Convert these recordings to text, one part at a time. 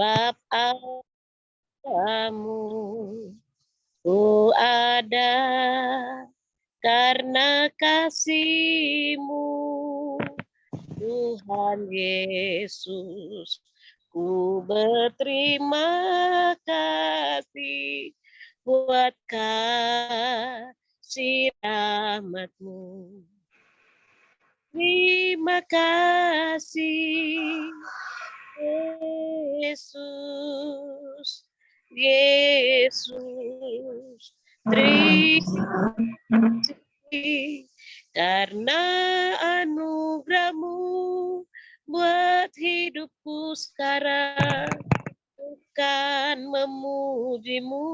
Sebab Allahmu ku ada karena kasih-Mu, Tuhan Yesus. Ku berterima kasih buat kasih rahmat-Mu. Terima kasih Yesus, Yesus, terima kasih karena anugerah-Mu buat hidupku sekarang, bukan memuji-Mu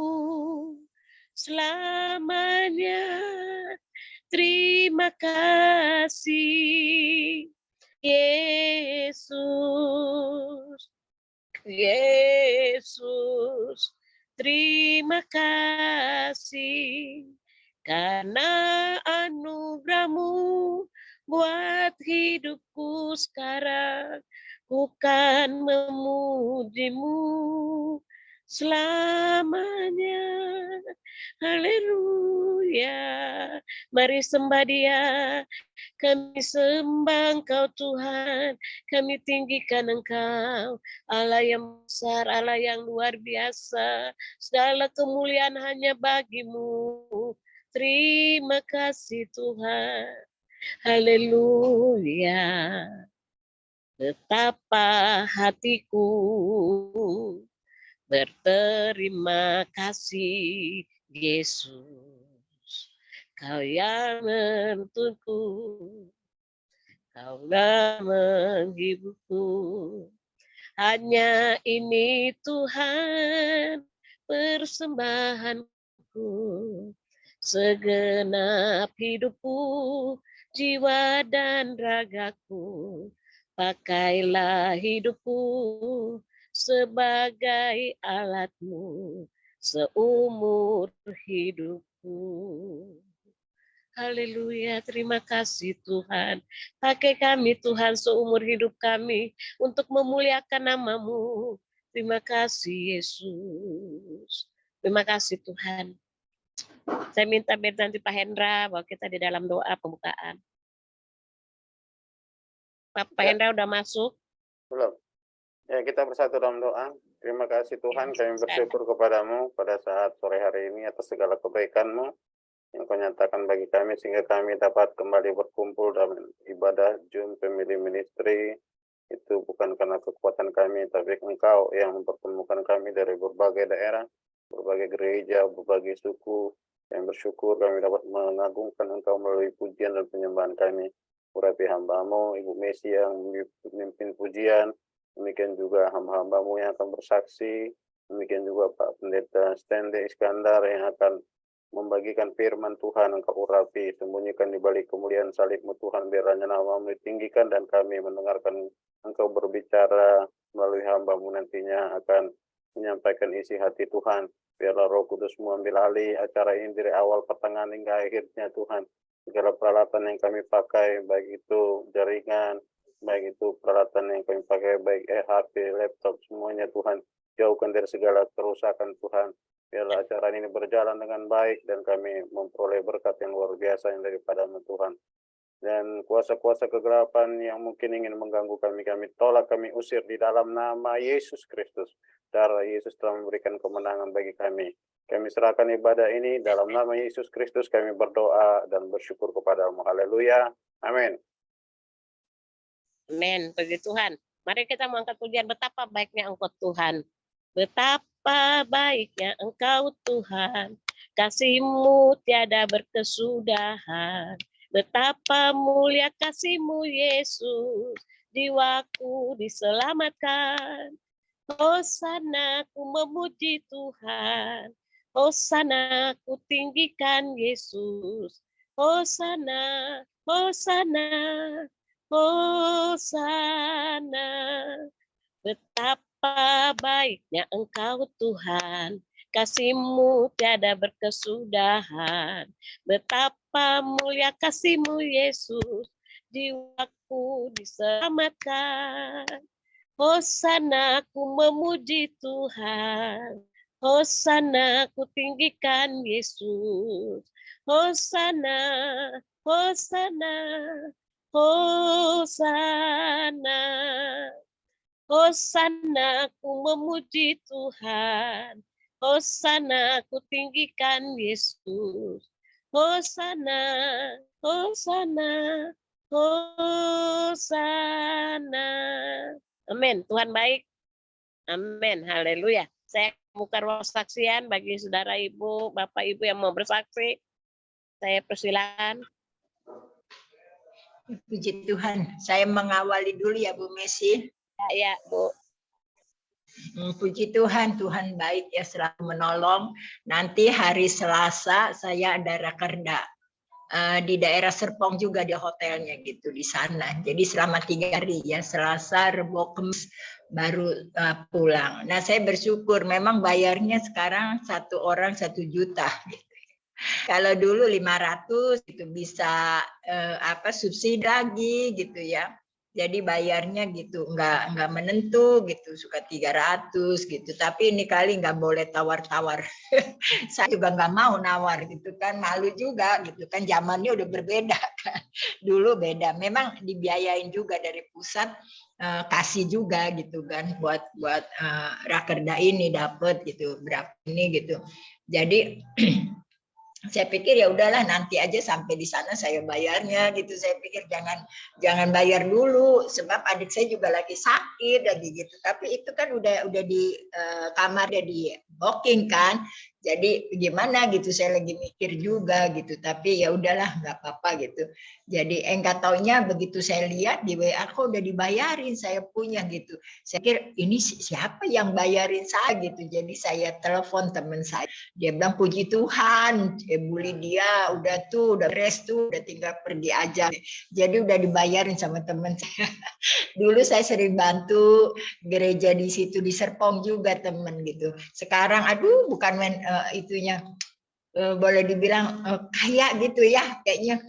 selamanya. Terima kasih Yesus, Yesus, terima kasih karena anugerah-Mu buat hidupku sekarang, bukan memuji-Mu selamanya. Haleluya. Mari sembah Dia. Kami sembah Engkau Tuhan, kami tinggikan Engkau, Allah yang besar, Allah yang luar biasa, segala kemuliaan hanya bagi-Mu. Terima kasih Tuhan, haleluya. Betapa hatiku berterima kasih Yesus, Kau yang menuntunku, Kaulah menghiburku. Hanya ini Tuhan persembahanku, segenap hidupku, jiwa dan ragaku. Pakailah hidupku sebagai alat-Mu seumur hidupku. Haleluya, terima kasih Tuhan. Pakai kami Tuhan seumur hidup kami untuk memuliakan nama-Mu. Terima kasih Yesus. Terima kasih Tuhan. Saya minta biar nanti Pak Hendra bahwa kita di dalam doa pembukaan. Pak Hendra udah masuk? Belum. Ya, kita bersatu dalam doa. Terima kasih Tuhan, kami bersyukur kepadamu pada saat sore hari ini atas segala kebaikan-Mu yang Kau nyatakan bagi kami sehingga kami dapat kembali berkumpul dalam ibadah Zoom Family Ministry. Itu bukan karena kekuatan kami, tapi Engkau yang mempertemukan kami dari berbagai daerah, berbagai gereja, berbagai suku. Yang bersyukur kami dapat mengagungkan Engkau melalui pujian dan penyembahan kami. Urapi hamba-Mu, Ibu Messi yang memimpin pujian, demikian juga hamba-hamba-Mu yang akan bersaksi, demikian juga Pak Pendeta Stanley Iskandar yang akan membagikan firman Tuhan. Engkau urapi, sembunyikan di balik kemuliaan salib-Mu Tuhan, biar hanya nama-Mu ditinggikan dan kami mendengarkan Engkau berbicara melalui hamba-Mu nantinya akan menyampaikan isi hati Tuhan. Biarlah Roh Kudus-Mu ambil alih acara ini dari awal, pertengahan hingga akhirnya Tuhan. Segala peralatan yang kami pakai, baik itu jaringan, baik itu peralatan yang kami pakai, baik HP, laptop, semuanya Tuhan, jauhkan dari segala kerusakan Tuhan. Biarlah acara ini berjalan dengan baik dan kami memperoleh berkat yang luar biasa yang daripada-Mu Tuhan. Dan kuasa-kuasa kegelapan yang mungkin ingin mengganggu kami, kami tolak, kami usir di dalam nama Yesus Kristus. Darah Yesus telah memberikan kemenangan bagi kami. Kami serahkan ibadah ini dalam nama Yesus Kristus, kami berdoa dan bersyukur kepada-Mu. Haleluya. Amin. Amin. Puji Tuhan. Mari kita mengangkat pujian, betapa baiknya Engkau Tuhan. Betapa baiknya Engkau Tuhan. Kasih-Mu tiada berkesudahan. Betapa mulia kasih-Mu Yesus. Jiwaku diselamatkan. Hosana, ku memuji Tuhan. Hosana, ku tinggikan Yesus. Hosana, Hosana, Hosana. Betapa baiknya Engkau Tuhan. Kasih-Mu tiada berkesudahan. Betapa mulia kasih-Mu Yesus. Jiwaku diselamatkan. Hosana, aku memuji Tuhan. Hosana, aku tinggikan Yesus. Hosana, Hosana, Hosana. Hosana, aku memuji Tuhan. Hosana, aku tinggikan Yesus. Hosana, Hosana, Hosana. Amin. Tuhan baik. Amin. Haleluya. Saya buka ruang saksian bagi saudara ibu, bapak ibu yang mau bersaksi. Saya persilakan. Puji Tuhan. Saya mengawali dulu ya Bu Messi. Ya, Bu. Puji Tuhan, Tuhan baik ya, selalu menolong. Nanti hari Selasa saya ada rakerda di daerah Serpong juga, di hotelnya gitu di sana. Jadi selama 3 hari ya, Selasa, Rebo, Kamis baru pulang. Nah saya bersyukur, memang bayarnya sekarang 1 orang 1 juta. Gitu. Kalau dulu 500 itu bisa subsidi lagi gitu ya. Jadi bayarnya gitu nggak menentu gitu, suka 300 gitu. Tapi ini kali nggak boleh tawar-tawar. Saya juga nggak mau nawar gitu kan, malu juga gitu kan, zamannya udah berbeda kan. Dulu beda, memang dibiayain juga dari pusat, kasih juga gitu kan buat rakerda ini dapat gitu berapa ini gitu. Jadi saya pikir ya udahlah nanti aja sampai di sana saya bayarnya gitu. Saya pikir jangan bayar dulu sebab adik saya juga lagi sakit lagi gitu. Tapi itu kan udah di kamarnya di booking kan. Jadi gimana gitu, saya lagi mikir juga gitu. Tapi ya udahlah nggak apa-apa gitu. Jadi enggak taunya begitu saya lihat di WA kok udah dibayarin, saya punya gitu. Saya pikir ini siapa yang bayarin saya gitu. Jadi saya telepon teman saya. Dia bilang puji Tuhan, Bu Lydia udah beres tuh, udah tinggal pergi aja. Jadi udah dibayarin sama teman saya. Dulu saya sering bantu gereja di situ di Serpong juga teman gitu. Sekarang aduh bukan itunya boleh dibilang kayak gitu ya kayaknya.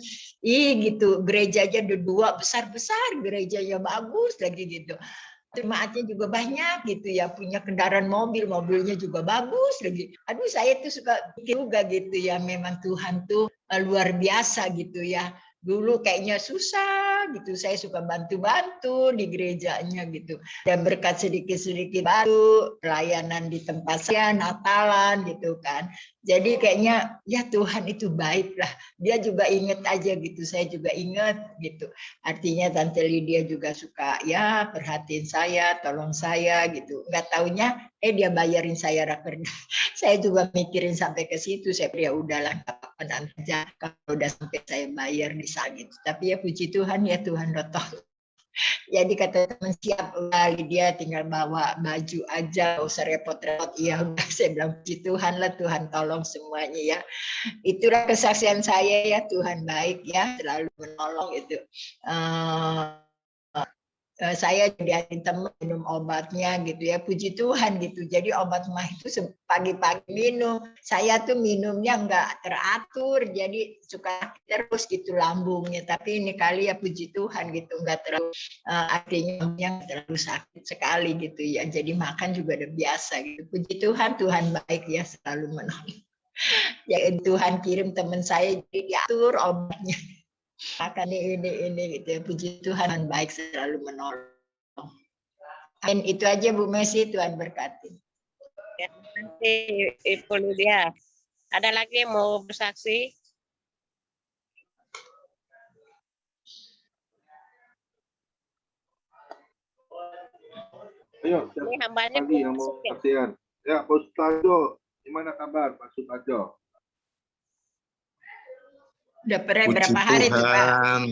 Gitu gerejanya ada 2 besar-besar, gerejanya bagus lagi gitu. Jemaatnya juga banyak gitu ya, punya kendaraan mobilnya juga bagus lagi. Aduh saya tuh suka pikir juga gitu ya, memang Tuhan tuh luar biasa gitu ya. Dulu kayaknya susah gitu, saya suka bantu-bantu di gerejanya gitu. Dan berkat sedikit-sedikit baru, pelayanan di tempat saya, Natalan gitu kan. Jadi kayaknya ya Tuhan itu baik lah. Dia juga ingat aja gitu, saya juga ingat gitu. Artinya Tante Lydia juga suka ya perhatiin saya, tolong saya gitu. Nggak taunya dia bayarin saya rakerda. Saya juga mikirin sampai ke situ. Saya ya udahlah nggak apa-apa nanti aja kalau udah sampai saya bayar bisa gitu. Tapi ya puji Tuhan ya Tuhan tolong. Jadi kata teman siap dia tinggal bawa baju aja, usah repot-repot. Iya udah saya bilang puji Tuhan lah, Tuhan tolong semuanya ya. Itulah kesaksian saya ya, Tuhan baik ya, selalu menolong itu. Saya diajarin teman minum obatnya gitu ya, puji Tuhan gitu. Jadi obat mah itu pagi-pagi minum. Saya tuh minumnya nggak teratur, jadi suka terus gitu lambungnya. Tapi ini kali ya puji Tuhan gitu, nggak terlalu artinya yang terlalu sakit sekali gitu ya. Jadi makan juga udah biasa gitu. Puji Tuhan, Tuhan baik ya, selalu menolong. Ya Tuhan kirim teman saya jadi diatur obatnya. Akan ini gitu ya. Puji Tuhan baik selalu menolong. Amin. Itu aja Bu Messi, Tuhan berkati. Ya, nanti Ibu Lydia. Ada lagi yang mau bersaksi? Ayo, Ini hambanya lagi yang mau kasihan. Ya, Pak Sutarjo, gimana kabar Pak Sutarjo? Udah berapa hari tuh Pak?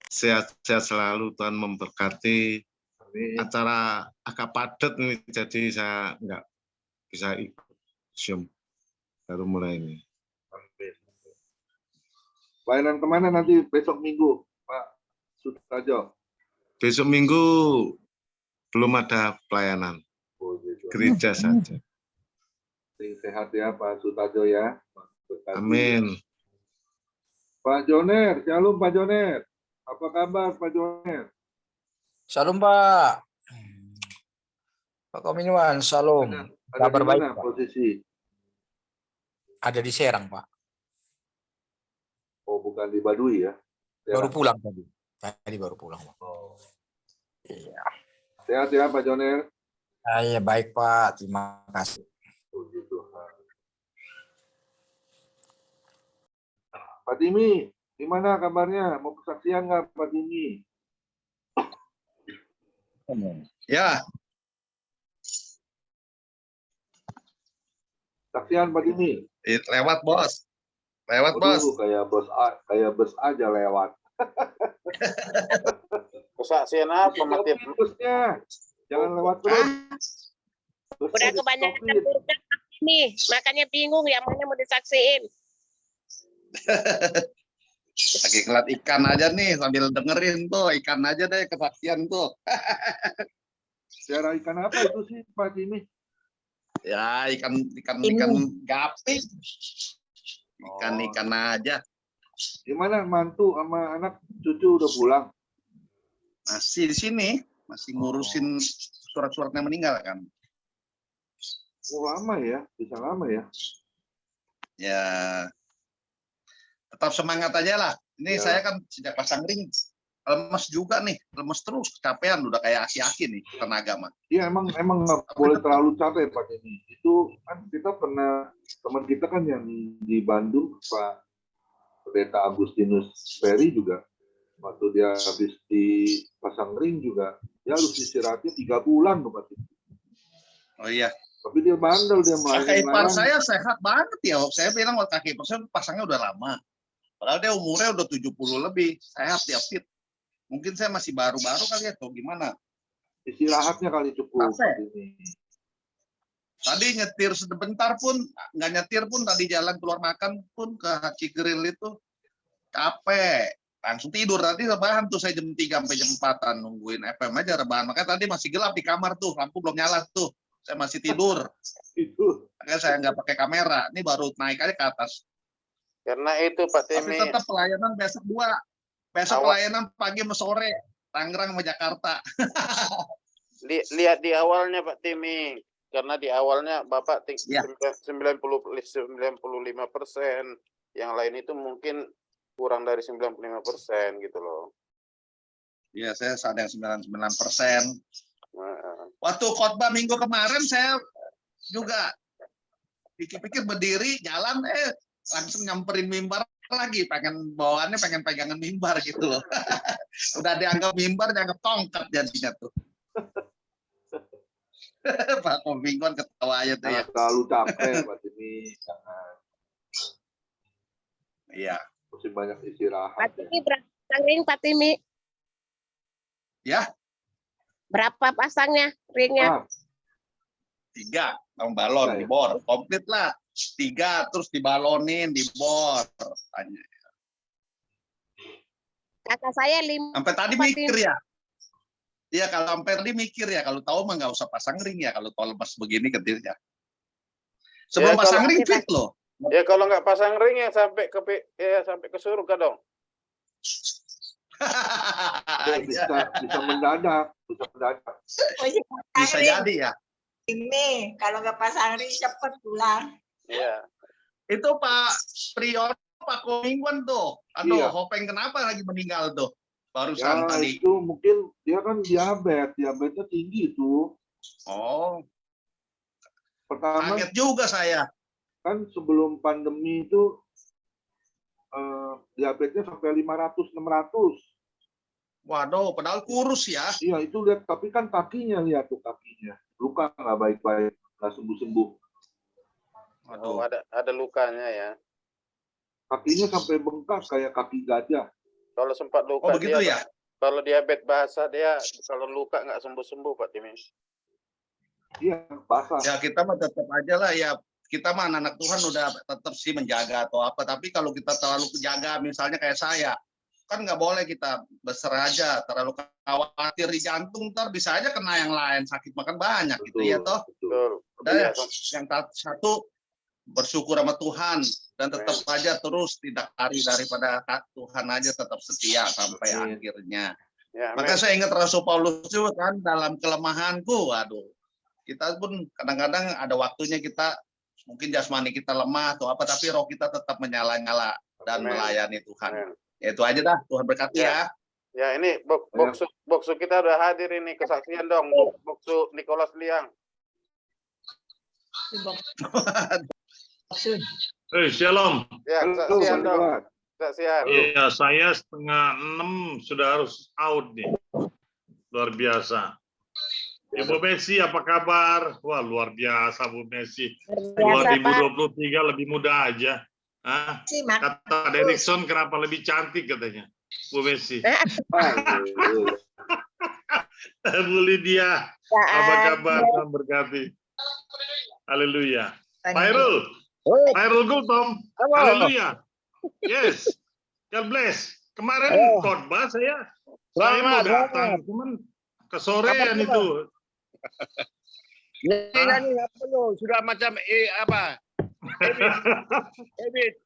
Sehat-sehat selalu, Tuhan memberkati. Amin. Acara agak padat nih, jadi saya nggak bisa ikut Zoom. Baru mulai ini. Amin. Pelayanan kemana nanti besok Minggu, Pak Sutarjo? Besok Minggu belum ada pelayanan. Oh, gitu. Gereja saja. Sehat ya Pak Sutarjo ya. Amin. Pak Joner, shalom Pak Joner. Apa kabar Pak Joner? Shalom Pak. Pak Kominwan, Shalom. Ada Kabar di baik, mana Pak? posisi? Ada di Serang, Pak. Oh, bukan di Baduy ya? Baru pulang tadi. Tadi baru pulang, Pak. Oh. Iya. Sehat ya Pak Jonel? Iya, baik, Pak. Terima kasih. Puji Tuhan. Pak Timi, gimana kabarnya? Mau kesaksian nggak Pak Timi? Ya, Saksian Pak Timi? lewat bos. Lewat bos. Waduh, kayak bus aja lewat. Kesaksian apa mati? Busnya, jangan lewat terus. Udah kebanyakan berkat nih, makanya bingung yang mana mau disaksiin. Lagi ngeliat ikan aja nih sambil dengerin tuh, ikan aja deh kesaksian tuh. Cara ikan apa itu sih Pak Timi? Ya, ikan gapi. Ikan aja. Gimana mantu sama anak cucu udah pulang? Masih di sini, masih ngurusin surat-suratnya meninggal kan. Oh, lama ya, bisa lama ya. Ya, tetap semangat aja lah. Ini Ya. saya kan sejak pasang ring lemes juga nih, lemes terus, kecapean udah kayak aki-aki nih tenaga mah. Iya emang nggak boleh terlalu capek Pak Timi. Itu kan kita pernah, teman kita kan yang di Bandung Pak Pendeta Agustinus Ferry juga, waktu dia habis di pasang ring juga, dia harus istirahatnya 3 bulan tuh Pak Timi. Oh iya. Tapi dia bandel, dia Kakek ipar melayani. saya sehat banget ya. Saya bilang waktu kakek ipar saya pasangnya udah lama. Padahal dia umurnya udah 70 lebih. Sehat dia fit. Mungkin saya masih baru-baru kali ya atau gimana. Istirahatnya kali cukup Capek. Pak Timi. Tadi nyetir sebentar pun, nggak nyetir pun tadi jalan keluar makan pun ke Haji Grill itu capek. Langsung tidur. Tadi rebahan tuh saya jam 3 sampai jam 4-an nungguin FM aja rebahan. Makanya tadi masih gelap di kamar tuh. Lampu belum nyala tuh. Saya masih tidur. Itu Makanya saya nggak pakai kamera. Ini baru naik aja ke atas. Karena itu Pak Tapi Timi, tetap pelayanan besok 2. Besok pelayanan pagi sama sore. Tangerang sama Jakarta. lihat di awalnya Pak Timi. Karena di awalnya Bapak Ya. 95%. Yang lain itu mungkin kurang dari 95% gitu loh. Ya, saya ada yang 99%. Nah, Waktu khotbah minggu kemarin saya juga pikir-pikir berdiri jalan langsung nyamperin mimbar lagi, pengen bawaannya pengen pegangan mimbar gitu loh. Udah dianggap mimbar, dianggap tongkat jadinya tuh. Pak Kominwan ketawa aja tuh ya. jangan terlalu capek Pak Timi. Jangan. Iya. Mesti banyak istirahat. Pak Timi berapa pasang ring, Pak Timi? Ya, Berapa pasangnya ringnya? 3 sama balon Ya. dibor, komplit lah. 3 terus dibalonin, dibor. Tanya. Kakak saya 5. Sampai tadi Pak mikir Timi. ya. Iya, kalau sampai tadi mikir ya, kalau tahu mah nggak usah pasang ring ya, kalau tahu lemas begini ketirnya. Sebelum Ya, pasang kalau- ring fit loh. ya kalau nggak pasang ring ya sampai ke surga dong. Bisa mendadak, bisa mendadak. Bisa jadi ya. Ini kalau nggak pasang ring cepet pulang. Iya. Itu Pak Priyono, Pak Kominwan tuh. Aduh, Iya. Hopeng kenapa lagi meninggal tuh? Ya Barusan tadi. itu mungkin dia kan diabetesnya tinggi itu. Oh, Pertama kaget juga saya. kan sebelum pandemi itu diabetesnya sampai 500-600. Waduh, padahal kurus ya. Iya itu lihat, tapi kan kakinya, lihat tuh kakinya. Luka nggak baik-baik, nggak sembuh-sembuh. Oh, Waduh. ada lukanya ya. Kakinya sampai bengkak kayak kaki gajah. Kalau sempat luka Oh, begitu dia, ya? kalau diabetes bahasa dia kalau luka nggak sembuh-sembuh Pak Timi. Iya, basah. Ya kita mah tetap aja lah ya. Kita mah anak-anak Tuhan udah tetap sih menjaga atau apa. Tapi kalau kita terlalu menjaga, misalnya kayak saya, kan nggak boleh kita berserah aja, terlalu khawatir di jantung, ntar bisa aja kena yang lain, sakit makan banyak gitu ya toh. Betul. Betul. Udah Iya, ya, yang satu bersyukur sama Tuhan dan tetap aja terus tidak lari daripada Tuhan aja, tetap setia sampai Amin. akhirnya. ya, Maka saya ingat Rasul Paulus juga kan, dalam kelemahanku, waduh, Kita pun kadang-kadang ada waktunya kita mungkin jasmani kita lemah atau apa, tapi roh kita tetap menyala-nyala dan Amin. melayani Tuhan. Amin. Itu aja dah. Tuhan berkati ya. Ya, ini boksu kita udah hadir ini, kesaksian dong, boksu Nicholas Liang. Shalom. Ya, kesaksian dong. Kesaksian. Iya, saya 5:30 sudah harus out nih. Luar biasa. Ibu Messi, apa kabar? Wah, luar biasa Bu Messi. 2023 lebih muda aja. Hah? Kata Derikson kenapa lebih cantik katanya. Bu Messi. Bu Lydia, apa kabar? Tuhan berkati. Haleluya. Pairul Gultom. Haleluya. Yes. God bless. Kemarin khotbah saya mau datang, cuman kesorean itu. Ini nggak perlu, sudah macam Ebit.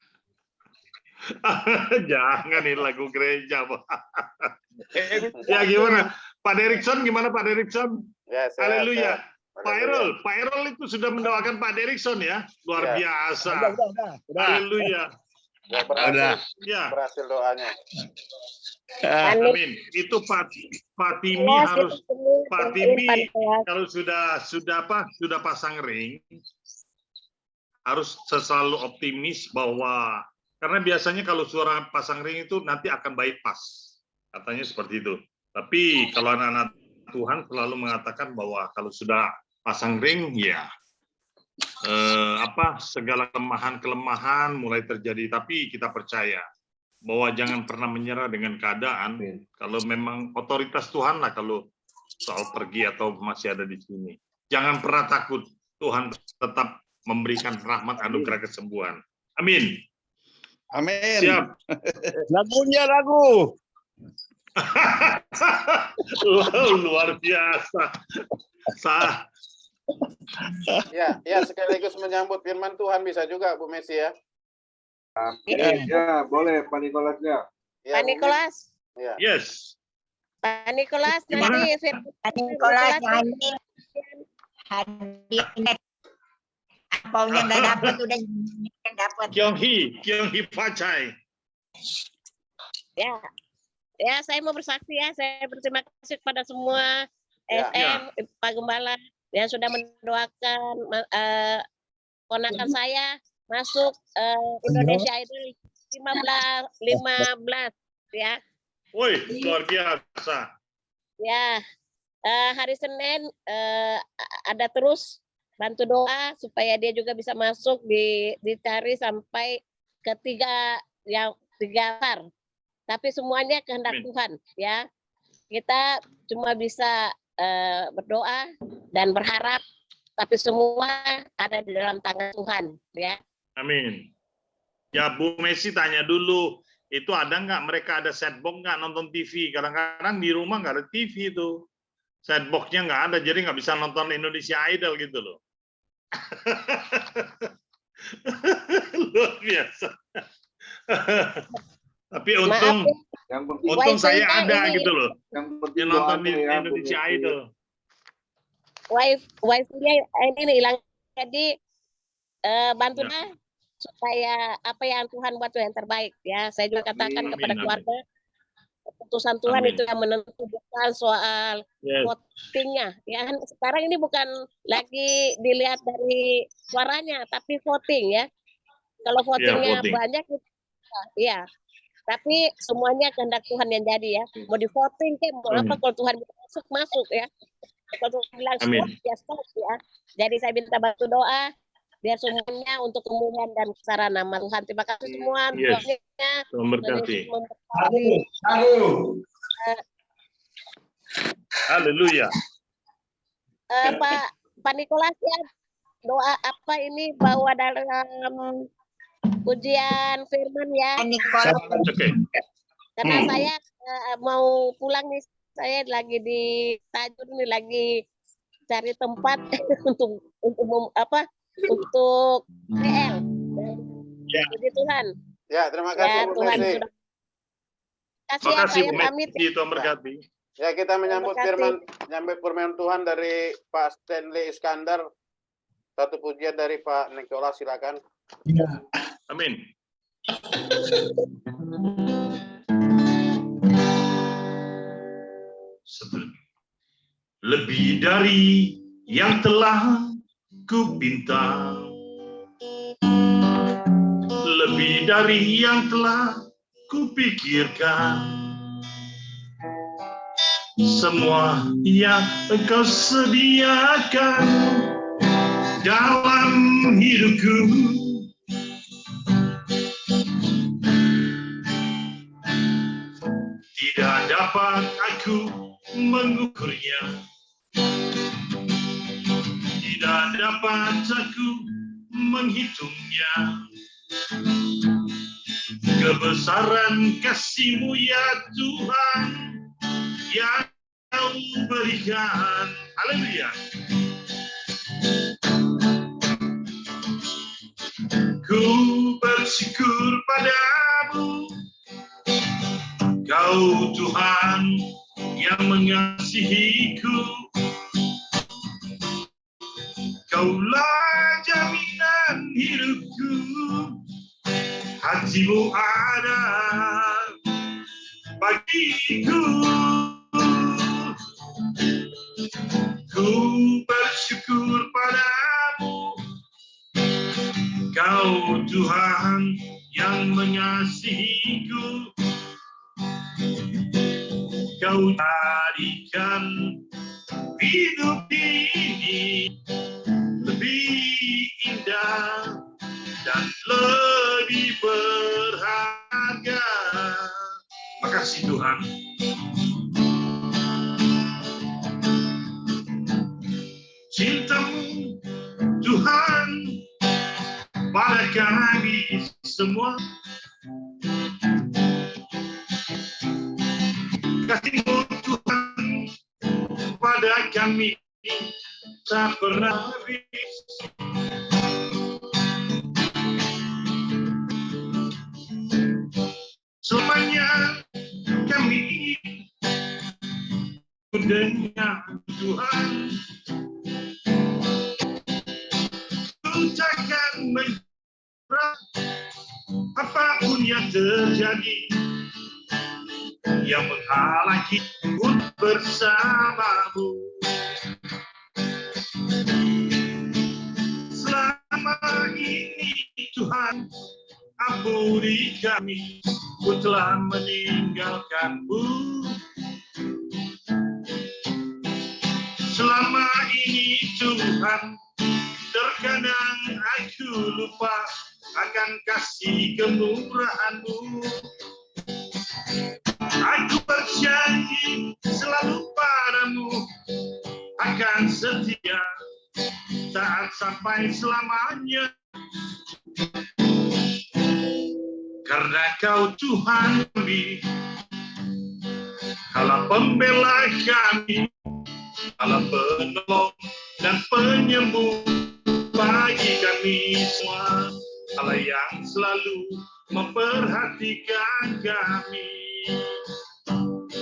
Jangan ini lagu gereja, Pak. Ya gimana? Pak Derikson gimana Pak Derikson? Ya, Haleluya. Pak Errol itu sudah mendoakan Pak Derikson ya, luar biasa. Udah. Haleluya. Ya, berhasil. Ya. Berhasil doanya. Amin. Itu Fatimi harus Fatimi kalau sudah pasang ring harus selalu optimis bahwa karena biasanya kalau suara pasang ring itu nanti akan bypass. Katanya seperti itu. Tapi kalau anak-anak Tuhan selalu mengatakan bahwa kalau sudah pasang ring ya segala kelemahan mulai terjadi, tapi kita percaya bahwa jangan pernah menyerah dengan keadaan. Kalau memang otoritas Tuhan lah kalau soal pergi atau masih ada di sini. Jangan pernah takut, Tuhan tetap memberikan rahmat anugerah kesembuhan. Amin. Amin. Siap. Lagunya lagu. Luar biasa. Ya, sekaligus menyambut firman Tuhan bisa juga Bu Messi ya. Ya, boleh Pak Nicholas ya. Ya, Pak Nicholas. Ya. Yes. Pak Nicholas Gimana? nanti Pak Nicholas nyanyi hadir. Apaunya nggak dapat udah dapat. Kyonghi Pachai. Ya, saya mau bersaksi ya. Saya berterima kasih kepada semua Ya. SM, Pak Gembala yang sudah mendoakan ponakan saya masuk Indonesia Idol 15 ya. Woi, luar biasa. Ya, hari Senin ada terus bantu doa supaya dia juga bisa masuk dicari sampai ke tiga besar. Tapi semuanya kehendak Tuhan ya. Kita cuma bisa berdoa dan berharap, tapi semua ada di dalam tangan Tuhan ya. Amin. Ya Bu Messi tanya dulu, itu ada nggak mereka ada setbox nggak nonton TV? Kadang-kadang di rumah nggak ada TV itu, setboxnya nggak ada, jadi nggak bisa nonton Indonesia Idol gitu loh. Luar biasa. Tapi untung saya ada gitu loh, yang nonton Indonesia Idol. Wifi-nya ini hilang, jadi bantulah supaya apa yang Tuhan buat itu yang terbaik ya. Saya juga katakan kepada keluarga, keputusan Tuhan itu yang menentukan soal votingnya. Ya, sekarang ini bukan lagi dilihat dari suaranya, tapi voting ya. Kalau votingnya banyak, ya. Tapi semuanya kehendak Tuhan yang jadi ya. Mau di voting ke mau apa, kalau Tuhan masuk ya. Kalau Tuhan bilang stop ya stop ya. Jadi saya minta bantu doa biar semuanya untuk kemuliaan dan kebesaran nama Tuhan. Terima kasih semua. Haleluya. Pak Nicholas ya, doa apa ini bawa dalam ujian firman ya. Karena saya mau pulang nih, saya lagi di Tajur nih, lagi cari tempat untuk PL. Puji Tuhan. Ya, terima kasih Bu Tuhan Messi. sudah. Terima kasih Bu Messi, Tuhan berkati. Ya, kita menyambut Terima firman Tuhan dari Pak Stanley Iskandar. Satu pujian dari Pak Nicholas, silakan. Ya. Amin. Lebih dari yang telah kupinta, lebih dari yang telah kupikirkan, semua yang Engkau sediakan dalam hidupku. Tidak dapat aku mengukurnya, tidak dapat aku menghitungnya. Kebesaran kasih-Mu ya Tuhan yang Kau berikan. Haleluya. Ku bersyukur padamu, Kau Tuhan yang mengasihiku. Kaulah jaminan hidupku, hati-Mu ada bagiku. Ku bersyukur padamu, Kau Tuhan yang mengasihiku. Kau jadikan hidup ini lebih indah dan lebih berharga. Makasih Tuhan. Cinta-Mu Tuhan pada kami semua. Kasih-Mu Tuhan pada kami tak pernah habis. Selamanya kami dengan Tuhan, ku takkan menyerah apapun yang terjadi yang menghalangi untuk bersama-Mu. Selama ini Tuhan, ampuni kami, ku telah meninggalkan-Mu. Selama ini Tuhan, terkadang aku lupa akan kasih kemurahan-Mu. Aku berjanji selalu padamu akan setia taat sampai selamanya. Karena Kau Tuhan kami, Allah pembela kami, Allah penolong dan penyembuh bagi kami semua, Allah yang selalu memperhatikan kami.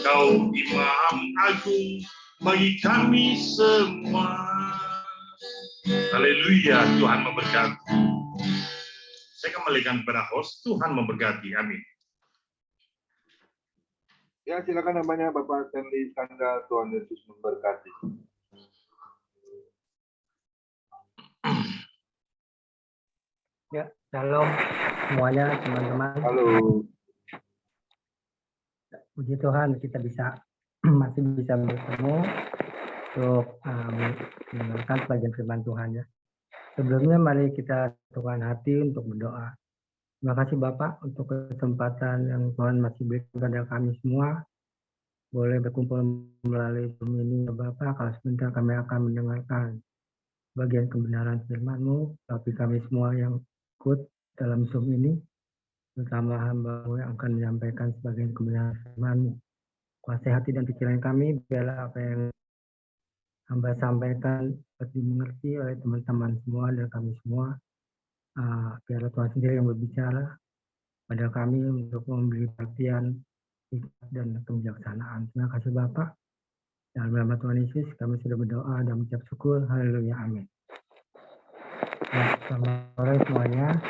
Kau Imam Agung bagi kami semua. Haleluya, Tuhan memberkati. Saya kembalikan kepada host, Tuhan memberkati. Amin. Ya, silakan namanya Bapak Stanley Iskandar. Tuhan Yesus memberkati. Ya, shalom semuanya teman-teman. Halo. Puji Tuhan kita masih bisa bertemu untuk mendengarkan pelajaran firman Tuhan ya. Sebelumnya mari kita satukan hati untuk berdoa. Terima kasih Bapak untuk kesempatan yang Tuhan masih berikan kepada kami semua. Boleh berkumpul melalui Zoom ini ya Bapak. Kalau sebentar kami akan mendengarkan bagian kebenaran firman-Mu, tapi kami semua yang ikut dalam Zoom ini, terutama hamba-Mu yang akan menyampaikan sebagian kebenaran firman-Mu. Kuasai hati dan pikiran kami, biarlah apa yang hamba sampaikan dapat dimengerti oleh teman-teman semua dan kami semua. Biarlah Tuhan sendiri yang berbicara pada kami untuk memberi perhatian dan kebijaksanaan. Terima kasih Bapak. Dalam nama Tuhan Yesus kami sudah berdoa dan mengucap syukur. Haleluya. Amin. Nah, selamat sore semuanya.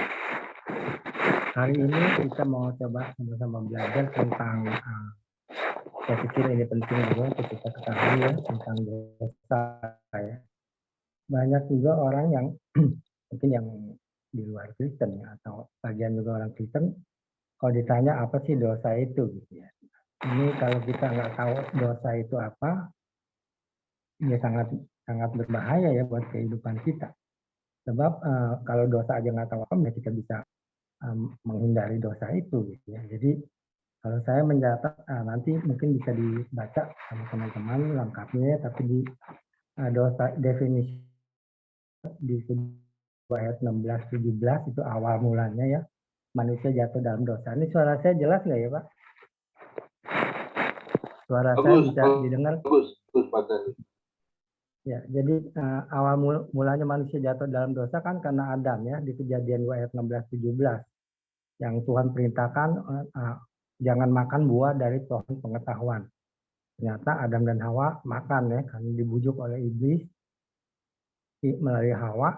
Hari ini kita mau coba sama-sama belajar tentang saya pikir ini penting juga untuk kita ketahui ya, tentang dosa ya. Banyak juga orang yang mungkin yang di luar Kristen ya, atau bagian juga orang Kristen, kalau ditanya apa sih dosa itu gitu ya. Ini kalau kita nggak tahu dosa itu apa, ya sangat berbahaya ya buat kehidupan kita. Sebab kalau dosa aja nggak tahu apa, ya kita bisa menghindari dosa itu gitu ya. Jadi kalau saya mencatat nanti mungkin bisa dibaca sama teman-teman lengkapnya, tapi di dosa definisi di ayat 16-17 itu awal mulanya ya, manusia jatuh dalam dosa. Ini suara saya jelas nggak ya Pak? Suara saya bisa didengar? Bagus Pak Tani. Ya, jadi awal mulanya manusia jatuh dalam dosa kan karena Adam ya, di Kejadian 2 ayat 16-17 yang Tuhan perintahkan jangan makan buah dari pohon pengetahuan. Ternyata Adam dan Hawa makan ya, karena dibujuk oleh iblis melalui Hawa.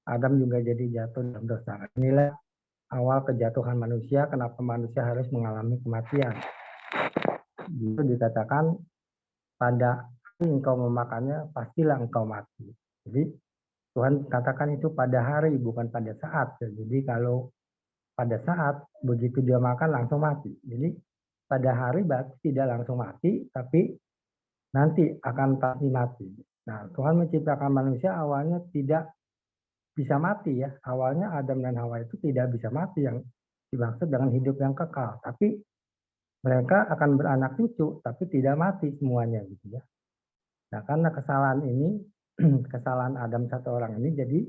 Adam juga jadi jatuh dalam dosa. Inilah awal kejatuhan manusia, kenapa manusia harus mengalami kematian. Itu dikatakan pada engkau memakannya, pastilah engkau mati. Jadi Tuhan katakan itu pada hari, bukan pada saat. Jadi kalau pada saat, begitu dia makan langsung mati. Jadi pada hari berarti tidak langsung mati, tapi nanti akan pasti mati. Nah, Tuhan menciptakan manusia awalnya tidak bisa mati ya. Awalnya Adam dan Hawa itu tidak bisa mati, yang dimaksud dengan hidup yang kekal. Tapi mereka akan beranak cucu, tapi tidak mati semuanya gitu ya. Nah, karena kesalahan ini, kesalahan Adam satu orang ini, jadi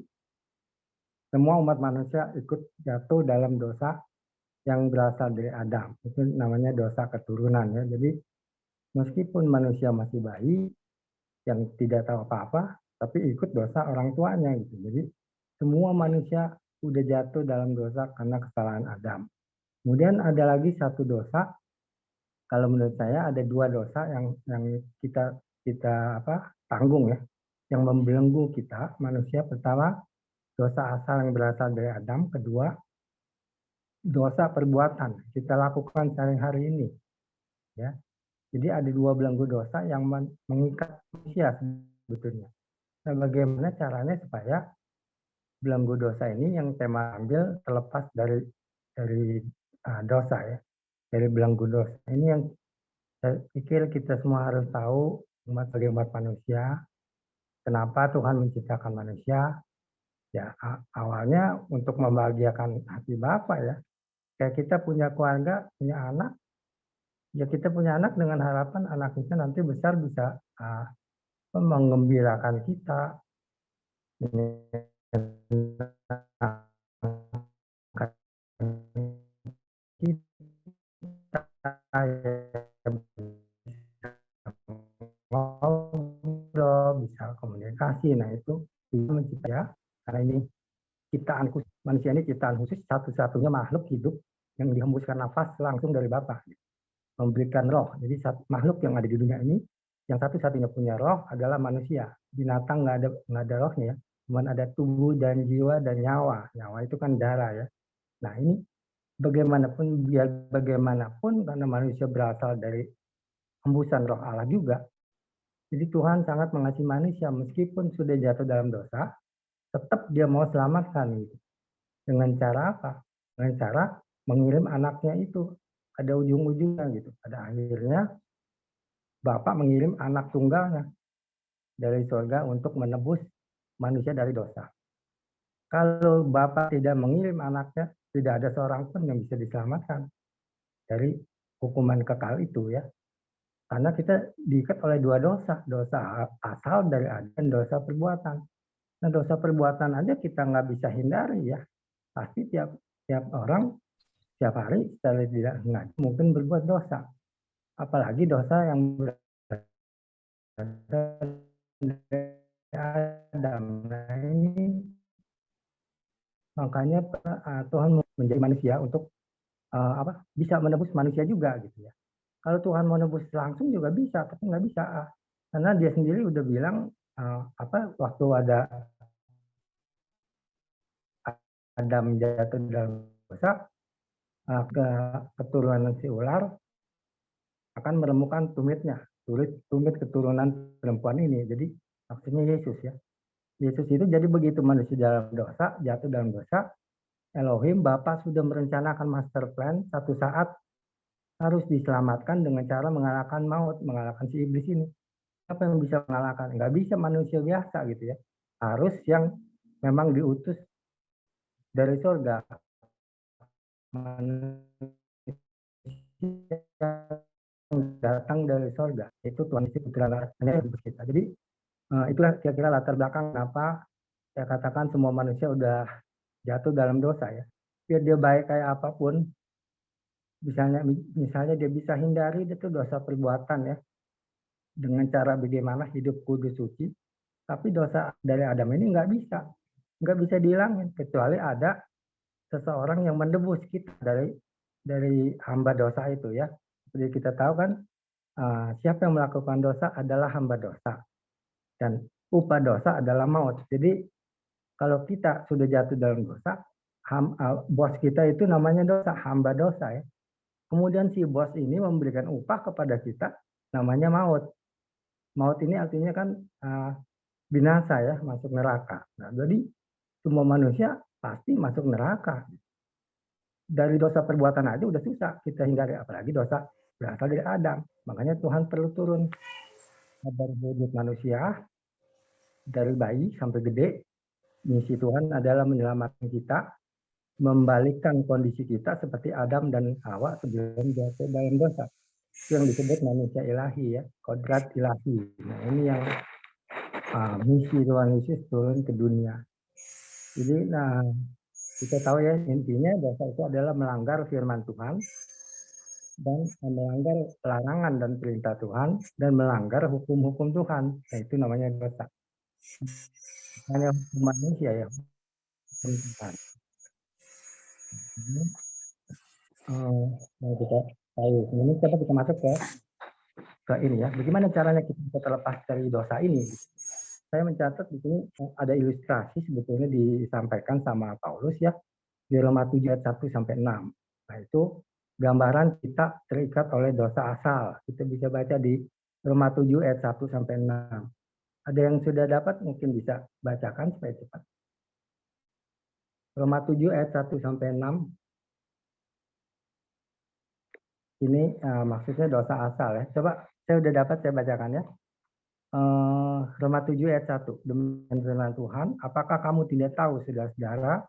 semua umat manusia ikut jatuh dalam dosa yang berasal dari Adam. Itu namanya dosa keturunan ya. Jadi meskipun manusia masih bayi yang tidak tahu apa-apa, tapi ikut dosa orang tuanya gitu. Jadi semua manusia udah jatuh dalam dosa karena kesalahan Adam. Kemudian ada lagi satu dosa. Kalau menurut saya ada dua dosa yang kita tanggung ya, yang membelenggu kita manusia. Pertama, dosa asal yang berasal dari Adam. Kedua, dosa perbuatan kita lakukan sehari-hari ini ya. Jadi ada dua belenggu dosa yang mengikat manusia sebetulnya. Nah, bagaimana caranya supaya belenggu dosa ini yang tema ambil terlepas dari dosa ya, dari belenggu dosa ini yang saya pikir kita semua harus tahu sebagai umat manusia, kenapa Tuhan menciptakan manusia. Ya, awalnya untuk membahagiakan hati Bapa ya. Kayak kita punya keluarga, punya anak, ya kita punya anak dengan harapan anak kita nanti besar bisa menggembirakan kita. Ngobrol, bisa komunikasi. Nah itu mencipta ya, karena ini ciptaan khusus, manusia ini ciptaan khusus, satu-satunya makhluk hidup yang dihembuskan nafas langsung dari Bapa, memberikan roh. Jadi makhluk yang ada di dunia ini yang satu-satunya punya roh adalah manusia. Binatang nggak ada rohnya, cuma ada tubuh dan jiwa dan nyawa. Nyawa itu kan darah ya. Nah ini bagaimanapun karena manusia berasal dari hembusan roh Allah juga. Jadi Tuhan sangat mengasihi manusia meskipun sudah jatuh dalam dosa, tetap dia mau selamatkan gitu. Dengan cara apa? Dengan cara mengirim anaknya itu. Ada ujung-ujungnya gitu. Pada akhirnya Bapak mengirim anak tunggalnya dari surga untuk menebus manusia dari dosa. Kalau Bapak tidak mengirim anaknya, tidak ada seorang pun yang bisa diselamatkan dari hukuman kekal itu ya. Karena kita diikat oleh dua dosa. Dosa asal dari Adam dan dosa perbuatan. Nah dosa perbuatan aja kita nggak bisa hindari ya. Pasti tiap orang tiap hari secara tidak sengaja mungkin berbuat dosa. Apalagi dosa yang berasal dari Adam. Nah ini makanya Tuhan menjadi manusia untuk bisa menebus manusia juga gitu ya. Kalau Tuhan mau nebus langsung juga bisa, tapi nggak bisa. Karena dia sendiri udah bilang waktu ada Adam jatuh dalam dosa, keturunan si ular akan menemukan tumit keturunan perempuan ini. Jadi maksudnya Yesus ya. Yesus itu jadi begitu manusia dalam dosa, jatuh dalam dosa, Elohim Bapa sudah merencanakan master plan satu saat harus diselamatkan dengan cara mengalahkan maut, mengalahkan si iblis ini. Siapa yang bisa mengalahkan? Nggak bisa manusia biasa gitu ya. Harus yang memang diutus dari surga. Manusia datang dari surga. Itu Tuhan Yesus putra kita. Jadi itulah kira-kira latar belakang kenapa saya katakan semua manusia udah jatuh dalam dosa ya. Biar dia baik kayak apapun, misalnya dia bisa hindari itu dosa perbuatan ya, dengan cara bagaimana hidup kudus suci. Tapi dosa dari Adam ini nggak bisa dihilangin kecuali ada seseorang yang menebus kita dari hamba dosa itu ya. Seperti kita tahu kan, siapa yang melakukan dosa adalah hamba dosa dan upah dosa adalah maut. Jadi kalau kita sudah jatuh dalam dosa, bos kita itu namanya dosa, hamba dosa ya. Kemudian si bos ini memberikan upah kepada kita, namanya maut. Maut ini artinya kan binasa ya, masuk neraka. Nah, jadi semua manusia pasti masuk neraka. Dari dosa perbuatan aja udah susah kita hindari, apalagi dosa berasal dari Adam. Makanya Tuhan perlu turun dari wujud manusia, dari bayi sampai gede. Misi Tuhan adalah menyelamatkan kita, membalikkan kondisi kita seperti Adam dan Hawa sebelum jatuh dalam dosa. Itu yang disebut manusia ilahi ya, kodrat ilahi. Nah ini yang misi Tuhan Yesus turun ke dunia. Jadi kita tahu ya intinya dosa itu adalah melanggar firman Tuhan dan melanggar larangan dan perintah Tuhan dan melanggar hukum-hukum Tuhan. Nah itu namanya dosa. Hanya hukum manusia ya, hukum Tuhan. Nah kita tahu. Ini kita masuk ke ini ya. Bagaimana caranya kita terlepas dari dosa ini? Saya mencatat di sini ada ilustrasi sebetulnya disampaikan sama Paulus ya di Roma 7 ayat 1 sampai 6. Nah itu gambaran kita terikat oleh dosa asal. Kita bisa baca di Roma 7 ayat 1 sampai 6. Ada yang sudah dapat mungkin bisa bacakan supaya cepat. Roma 7 ayat 1 sampai 6. Ini maksudnya dosa asal ya. Coba saya udah dapat, saya bacakan ya. Roma 7 ayat 1. Demikian firman Tuhan, apakah kamu tidak tahu saudara-saudara,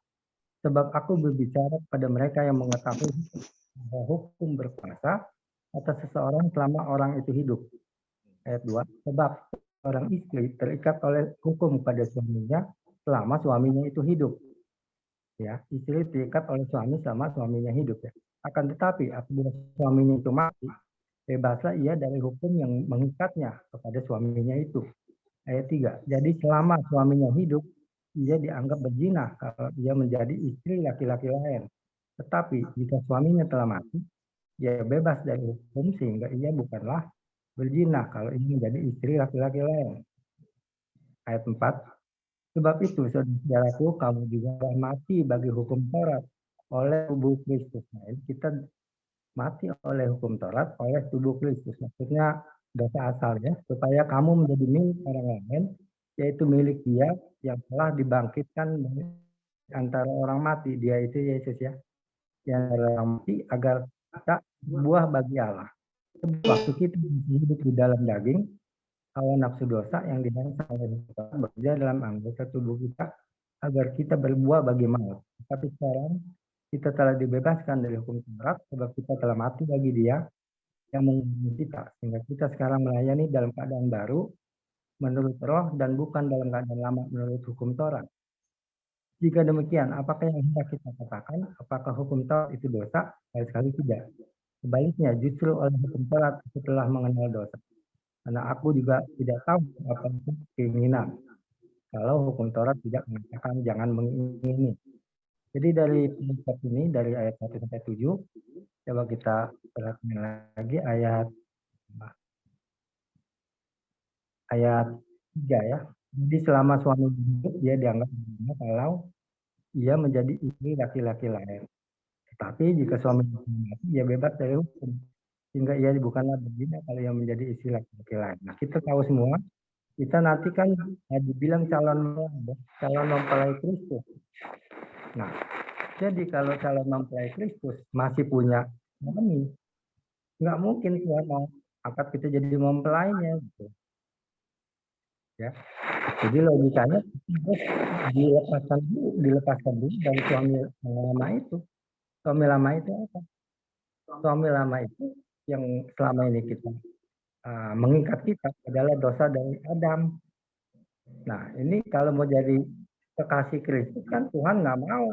sebab aku berbicara kepada mereka yang mengetahui bahwa hukum berkuasa atas seseorang selama orang itu hidup. Ayat 2. Sebab orang istri terikat oleh hukum pada suaminya selama suaminya itu hidup. Ya, istri terikat oleh suami selama suaminya hidup ya. Akan tetapi apabila suaminya itu mati, bebaslah ia dari hukum yang mengikatnya kepada suaminya itu. Ayat 3. Jadi selama suaminya hidup, ia dianggap berzina kalau ia menjadi istri laki-laki lain. Tetapi jika suaminya telah mati, ia bebas dari hukum sehingga ia bukanlah berzina kalau ia menjadi istri laki-laki lain. Ayat 4. Sebab itu, saudaraku, kamu juga telah mati bagi hukum Taurat oleh tubuh Kristus. Nah, kita mati oleh hukum Taurat oleh tubuh Kristus. Maksudnya dosa asalnya supaya kamu menjadi milik orang lain, yaitu milik Dia yang telah dibangkitkan dari antara orang mati. Dia itu Yesus ya. Yang orang mati agar kita buah bagi Allah. Waktu kita hidup di dalam daging, hawa nafsu dosa yang dirasakan oleh kita bekerja dalam anggota tubuh kita agar kita berbuah bagi maut. Tapi sekarang kita telah dibebaskan dari hukum Taurat sebab kita telah mati bagi Dia yang mengasihi kita, sehingga kita sekarang melayani dalam keadaan baru menurut roh dan bukan dalam keadaan lama menurut hukum Taurat. Jika demikian, apakah yang hendak kita katakan? Apakah hukum Taurat itu dosa? Sekali tidak. Sebaliknya, justru oleh hukum Taurat setelah mengenal dosa. Karena aku juga tidak tahu apa itu keinginan. Kalau hukum Taurat tidak mengatakan jangan mengingini. Jadi dari ayat ini, dari ayat 1 sampai 7, coba kita perhatikan lagi ayat ayat 3 ya. Jadi selama suami hidup dia dianggap berzina kalau ia menjadi istri laki-laki lain. Tetapi jika suami mati, ia bebas dari hukum. Sehingga ia bukanlah berzina kalau ia menjadi istri laki-laki lain. Nah, kita tahu semua, kita nanti kan dibilang calon mempelai Kristus. Nah, jadi kalau calon mempelai Kristus masih punya suami, nggak mungkin Tuhan mau angkat kita jadi mempelainya gitu. Ya. Jadi logikanya harus dilepaskan dulu dari suami lama itu. Suami lama itu apa? Suami lama itu yang selama ini kita mengikat kita adalah dosa dari Adam. Nah, ini kalau mau jadi kekasih Kristus kan Tuhan nggak mau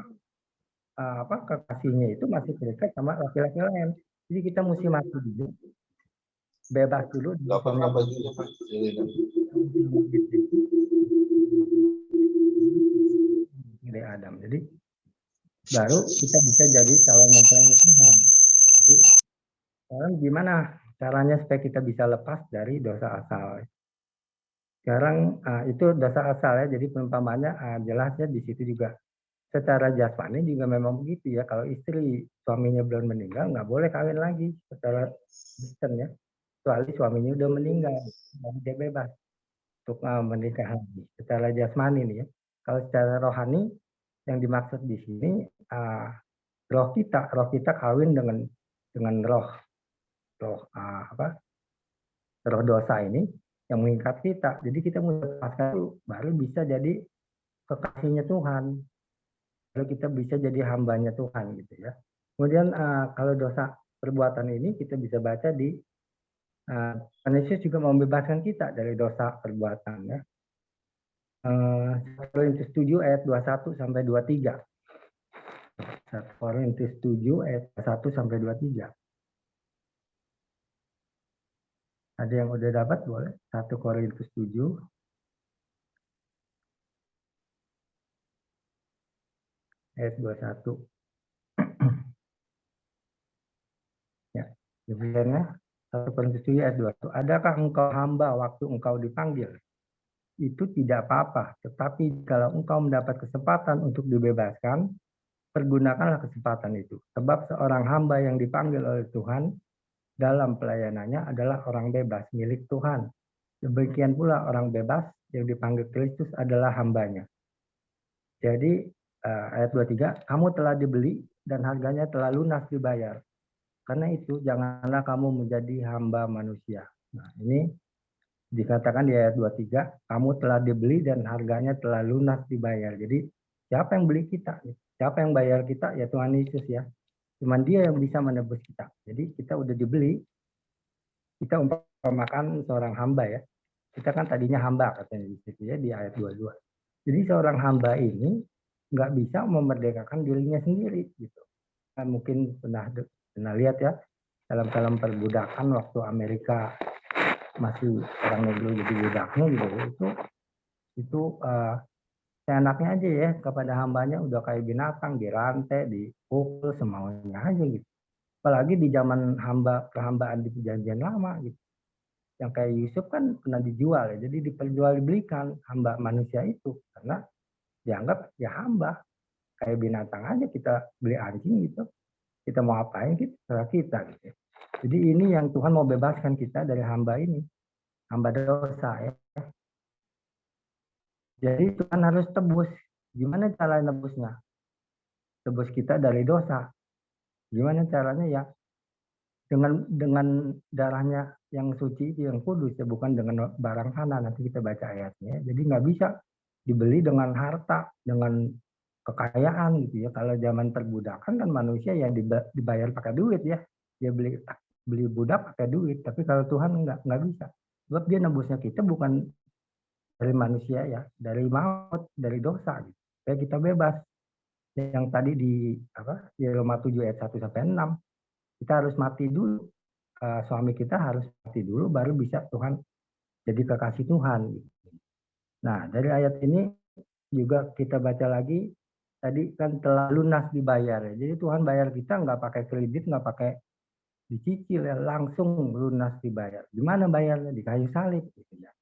kekasihnya itu masih terikat sama laki-laki lain. Jadi kita mesti mati dulu, bebas dulu dari Adam. Jadi baru kita bisa jadi calon mempelai Tuhan. Jadi sekarang gimana caranya supaya kita bisa lepas dari dosa asal? Sekarang itu dosa asal ya. Jadi perumpamannya jelasnya di situ juga. Secara jasmani juga memang begitu ya. Kalau istri suaminya belum meninggal nggak boleh kawin lagi secara Kristen ya. Kecuali suaminya udah meninggal, baru dia bebas untuk menikah lagi. Secara jasmani nih ya. Kalau secara rohani yang dimaksud di sini roh kita kawin dengan roh dosa ini yang mengikat kita. Jadi kita melepaskan dulu, baru bisa jadi kekasihnya Tuhan. Baru kita bisa jadi hambanya Tuhan gitu ya. Kemudian kalau dosa perbuatan ini kita bisa baca di Yesus juga membebaskan kita dari dosa perbuatan ya. Korintus 7 ayat 21 sampai 23. 1 Korintus 7 ayat 1 sampai 23. Ada yang udah dapat boleh? 1 Korintus 7 ayat 21. Ya, demikiannya 1 Korintus 7 ayat 21. Adakah engkau hamba waktu engkau dipanggil? Itu tidak apa-apa, tetapi kalau engkau mendapat kesempatan untuk dibebaskan, pergunakanlah kesempatan itu. Sebab seorang hamba yang dipanggil oleh Tuhan dalam pelayanannya adalah orang bebas milik Tuhan. Demikian pula orang bebas yang dipanggil Kristus adalah hambanya. Jadi ayat 23, kamu telah dibeli dan harganya telah lunas dibayar. Karena itu janganlah kamu menjadi hamba manusia. Nah, ini dikatakan di ayat 23, kamu telah dibeli dan harganya telah lunas dibayar. Jadi siapa yang beli kita? Siapa yang bayar kita? Ya Tuhan Yesus ya. Cuman dia yang bisa menebus kita. Jadi kita udah dibeli. Kita umpamakan seorang hamba ya. Kita kan tadinya hamba katanya di situ ya di ayat 22. Jadi seorang hamba ini nggak bisa memerdekakan dirinya sendiri gitu. Kan mungkin pernah lihat ya dalam perbudakan waktu Amerika masih orang negeri jadi budaknya gitu itu seenaknya aja ya kepada hambanya udah kayak binatang dirantai dipukul semaunya aja gitu. Apalagi di zaman perhambaan di perjanjian lama gitu. Yang kayak Yusuf kan pernah dijual ya, jadi diperjualbelikan hamba manusia itu karena dianggap ya hamba kayak binatang aja kita beli anjing gitu. Kita mau apain gitu terserah kita gitu. Jadi ini yang Tuhan mau bebaskan kita dari hamba ini, hamba dosa ya. Jadi Tuhan harus tebus. Gimana cara nebusnya? Tebus kita dari dosa. Gimana caranya ya? Dengan darahnya yang suci itu yang kudus ya, bukan dengan barang sana. Nanti kita baca ayatnya. Jadi nggak bisa dibeli dengan harta, dengan kekayaan gitu ya. Kalau zaman perbudakan kan manusia yang dibayar pakai duit ya. Dia beli budak pakai duit. Tapi kalau Tuhan nggak bisa. Sebab dia nebusnya kita bukan dari manusia ya, dari maut, dari dosa gitu. Supaya kita bebas. Yang tadi di Roma 7 ayat 1 sampai 6. Kita harus mati dulu. Suami kita harus mati dulu baru bisa Tuhan jadi kekasih Tuhan. Nah, dari ayat ini juga kita baca lagi tadi kan telah lunas dibayar ya. Jadi Tuhan bayar kita nggak pakai kredit, nggak pakai dicicil ya, langsung lunas dibayar. Gimana bayarnya? Di kayu salib gitu ya.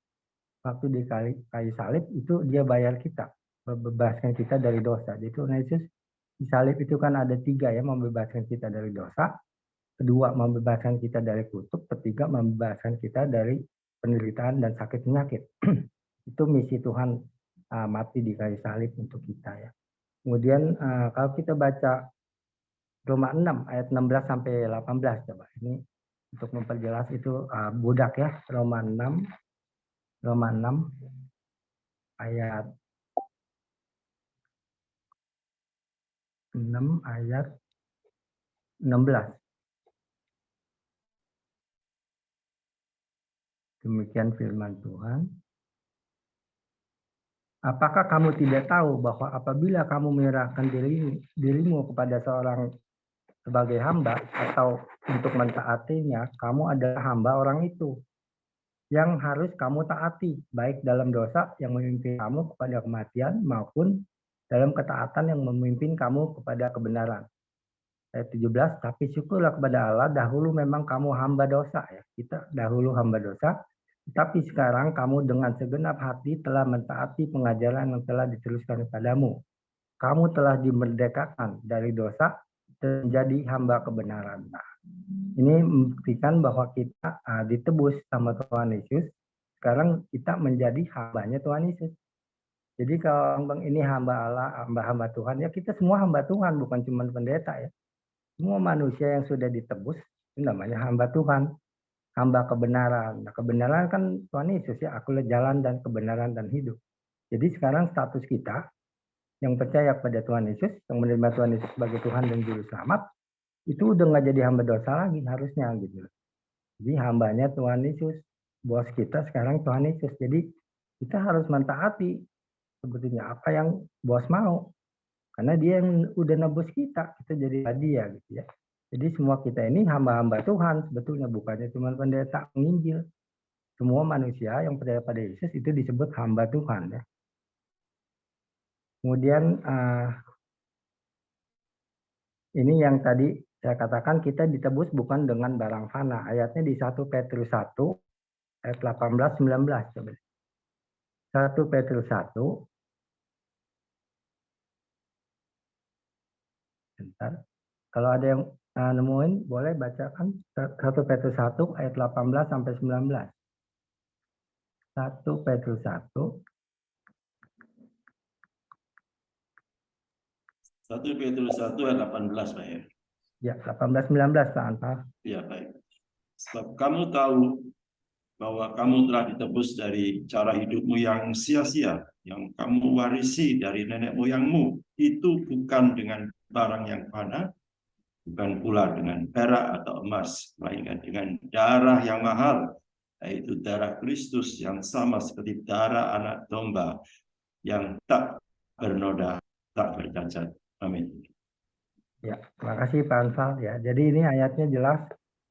waktu di kayu salib itu dia bayar kita, membebaskan kita dari dosa. Jadi Tuhan Yesus di salib itu kan ada 3 ya, membebaskan kita dari dosa, kedua membebaskan kita dari kutuk, ketiga membebaskan kita dari penderitaan dan sakit penyakit. Itu misi Tuhan mati di kayu salib untuk kita ya. Kemudian kalau kita baca Roma 6 ayat 16 sampai 18 coba ini untuk memperjelas itu budak ya, Roma 6 ayat 6 ayat 16. Demikian firman Tuhan. Apakah kamu tidak tahu bahwa apabila kamu menyerahkan dirimu kepada seorang sebagai hamba atau untuk mentaatinya, kamu adalah hamba orang itu yang harus kamu taati, baik dalam dosa yang memimpin kamu kepada kematian maupun dalam ketaatan yang memimpin kamu kepada kebenaran. Ayat 17, tapi syukurlah kepada Allah, dahulu memang kamu hamba dosa ya. Kita dahulu hamba dosa, tapi sekarang kamu dengan segenap hati telah mentaati pengajaran yang telah diteruskan kepadamu. Kamu telah dimerdekakan dari dosa dan menjadi hamba kebenaran. Nah, ini membuktikan bahwa kita ditebus sama Tuhan Yesus. Sekarang kita menjadi hambanya Tuhan Yesus. Jadi kalau ini hamba Allah, hamba Tuhan, ya kita semua hamba Tuhan, bukan cuma pendeta ya. Semua manusia yang sudah ditebus itu namanya hamba Tuhan, hamba kebenaran. Nah, kebenaran kan Tuhan Yesus ya, akulah jalan dan kebenaran dan hidup. Jadi sekarang status kita yang percaya pada Tuhan Yesus, yang menerima Tuhan Yesus sebagai Tuhan dan Juru Selamat, itu udah nggak jadi hamba dosa lagi harusnya gitu. Jadi hambanya Tuhan Yesus, bos kita sekarang Tuhan Yesus. Jadi kita harus mentaati sebetulnya apa yang bos mau. Karena dia yang udah nebus kita jadi dia gitu ya. Jadi semua kita ini hamba-hamba Tuhan sebetulnya, bukannya cuma pendeta penginjil. Semua manusia yang percaya pada Yesus itu disebut hamba Tuhan ya. Kemudian ini yang tadi saya katakan kita ditebus bukan dengan barang fana. Ayatnya di 1 Petrus 1 ayat 18-19 coba. 1 Petrus 1 bentar. Kalau ada yang nemuin boleh bacakan 1 Petrus 1 ayat 18 sampai 19. 1 Petrus 1 Petrus 1 ayat 18 Pak ya. Ya, 18-19 Pak Antal. Ya, baik. Sebab kamu tahu bahwa kamu telah ditebus dari cara hidupmu yang sia-sia, yang kamu warisi dari nenek moyangmu. Itu bukan dengan barang yang fana, bukan pula dengan perak atau emas, melainkan dengan darah yang mahal, yaitu darah Kristus yang sama seperti darah anak domba yang tak bernoda, tak bercacat. Amin. Ya, terima kasih Pak Ansal ya. Jadi ini ayatnya jelas,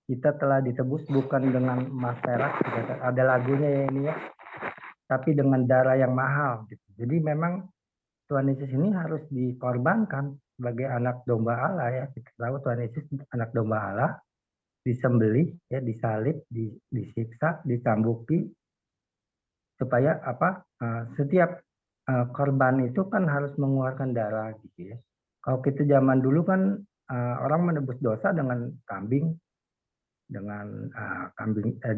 kita telah ditebus bukan dengan emas perak, ada lagunya ya ini ya, tapi dengan darah yang mahal. Gitu. Jadi memang Tuhan Yesus ini harus dikorbankan sebagai anak domba Allah ya. Kita tahu Tuhan Yesus anak domba Allah, disembelih ya, disalib, disiksa, dicambuki, supaya apa? Setiap korban itu kan harus mengeluarkan darah gitu ya. Kalau kita zaman dulu kan orang menebus dosa dengan kambing, dengan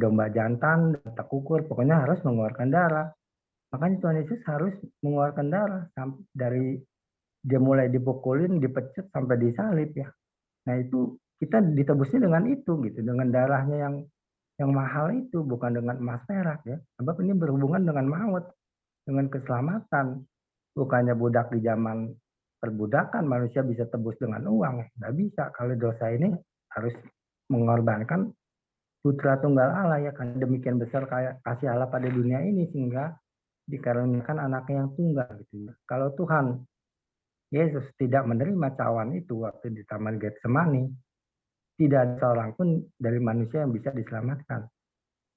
domba jantan, tekukur, pokoknya harus mengeluarkan darah. Makanya Tuhan Yesus harus mengeluarkan darah dari dia mulai dipukulin, dipecut sampai disalib ya. Nah itu kita ditebusnya dengan itu gitu, dengan darahnya yang mahal itu, bukan dengan emas perak ya. Sebab ini berhubungan dengan maut, dengan keselamatan. Bukannya budak di zaman perbudakan manusia bisa tebus dengan uang, nggak bisa. Kalau dosa ini harus mengorbankan putra tunggal Allah ya, karena demikian besar kasih Allah pada dunia ini sehingga dikaruniakan anaknya yang tunggal gitu ya. Kalau Tuhan Yesus tidak menerima cawan itu waktu di Taman Getsemani, tidak ada seorang pun dari manusia yang bisa diselamatkan.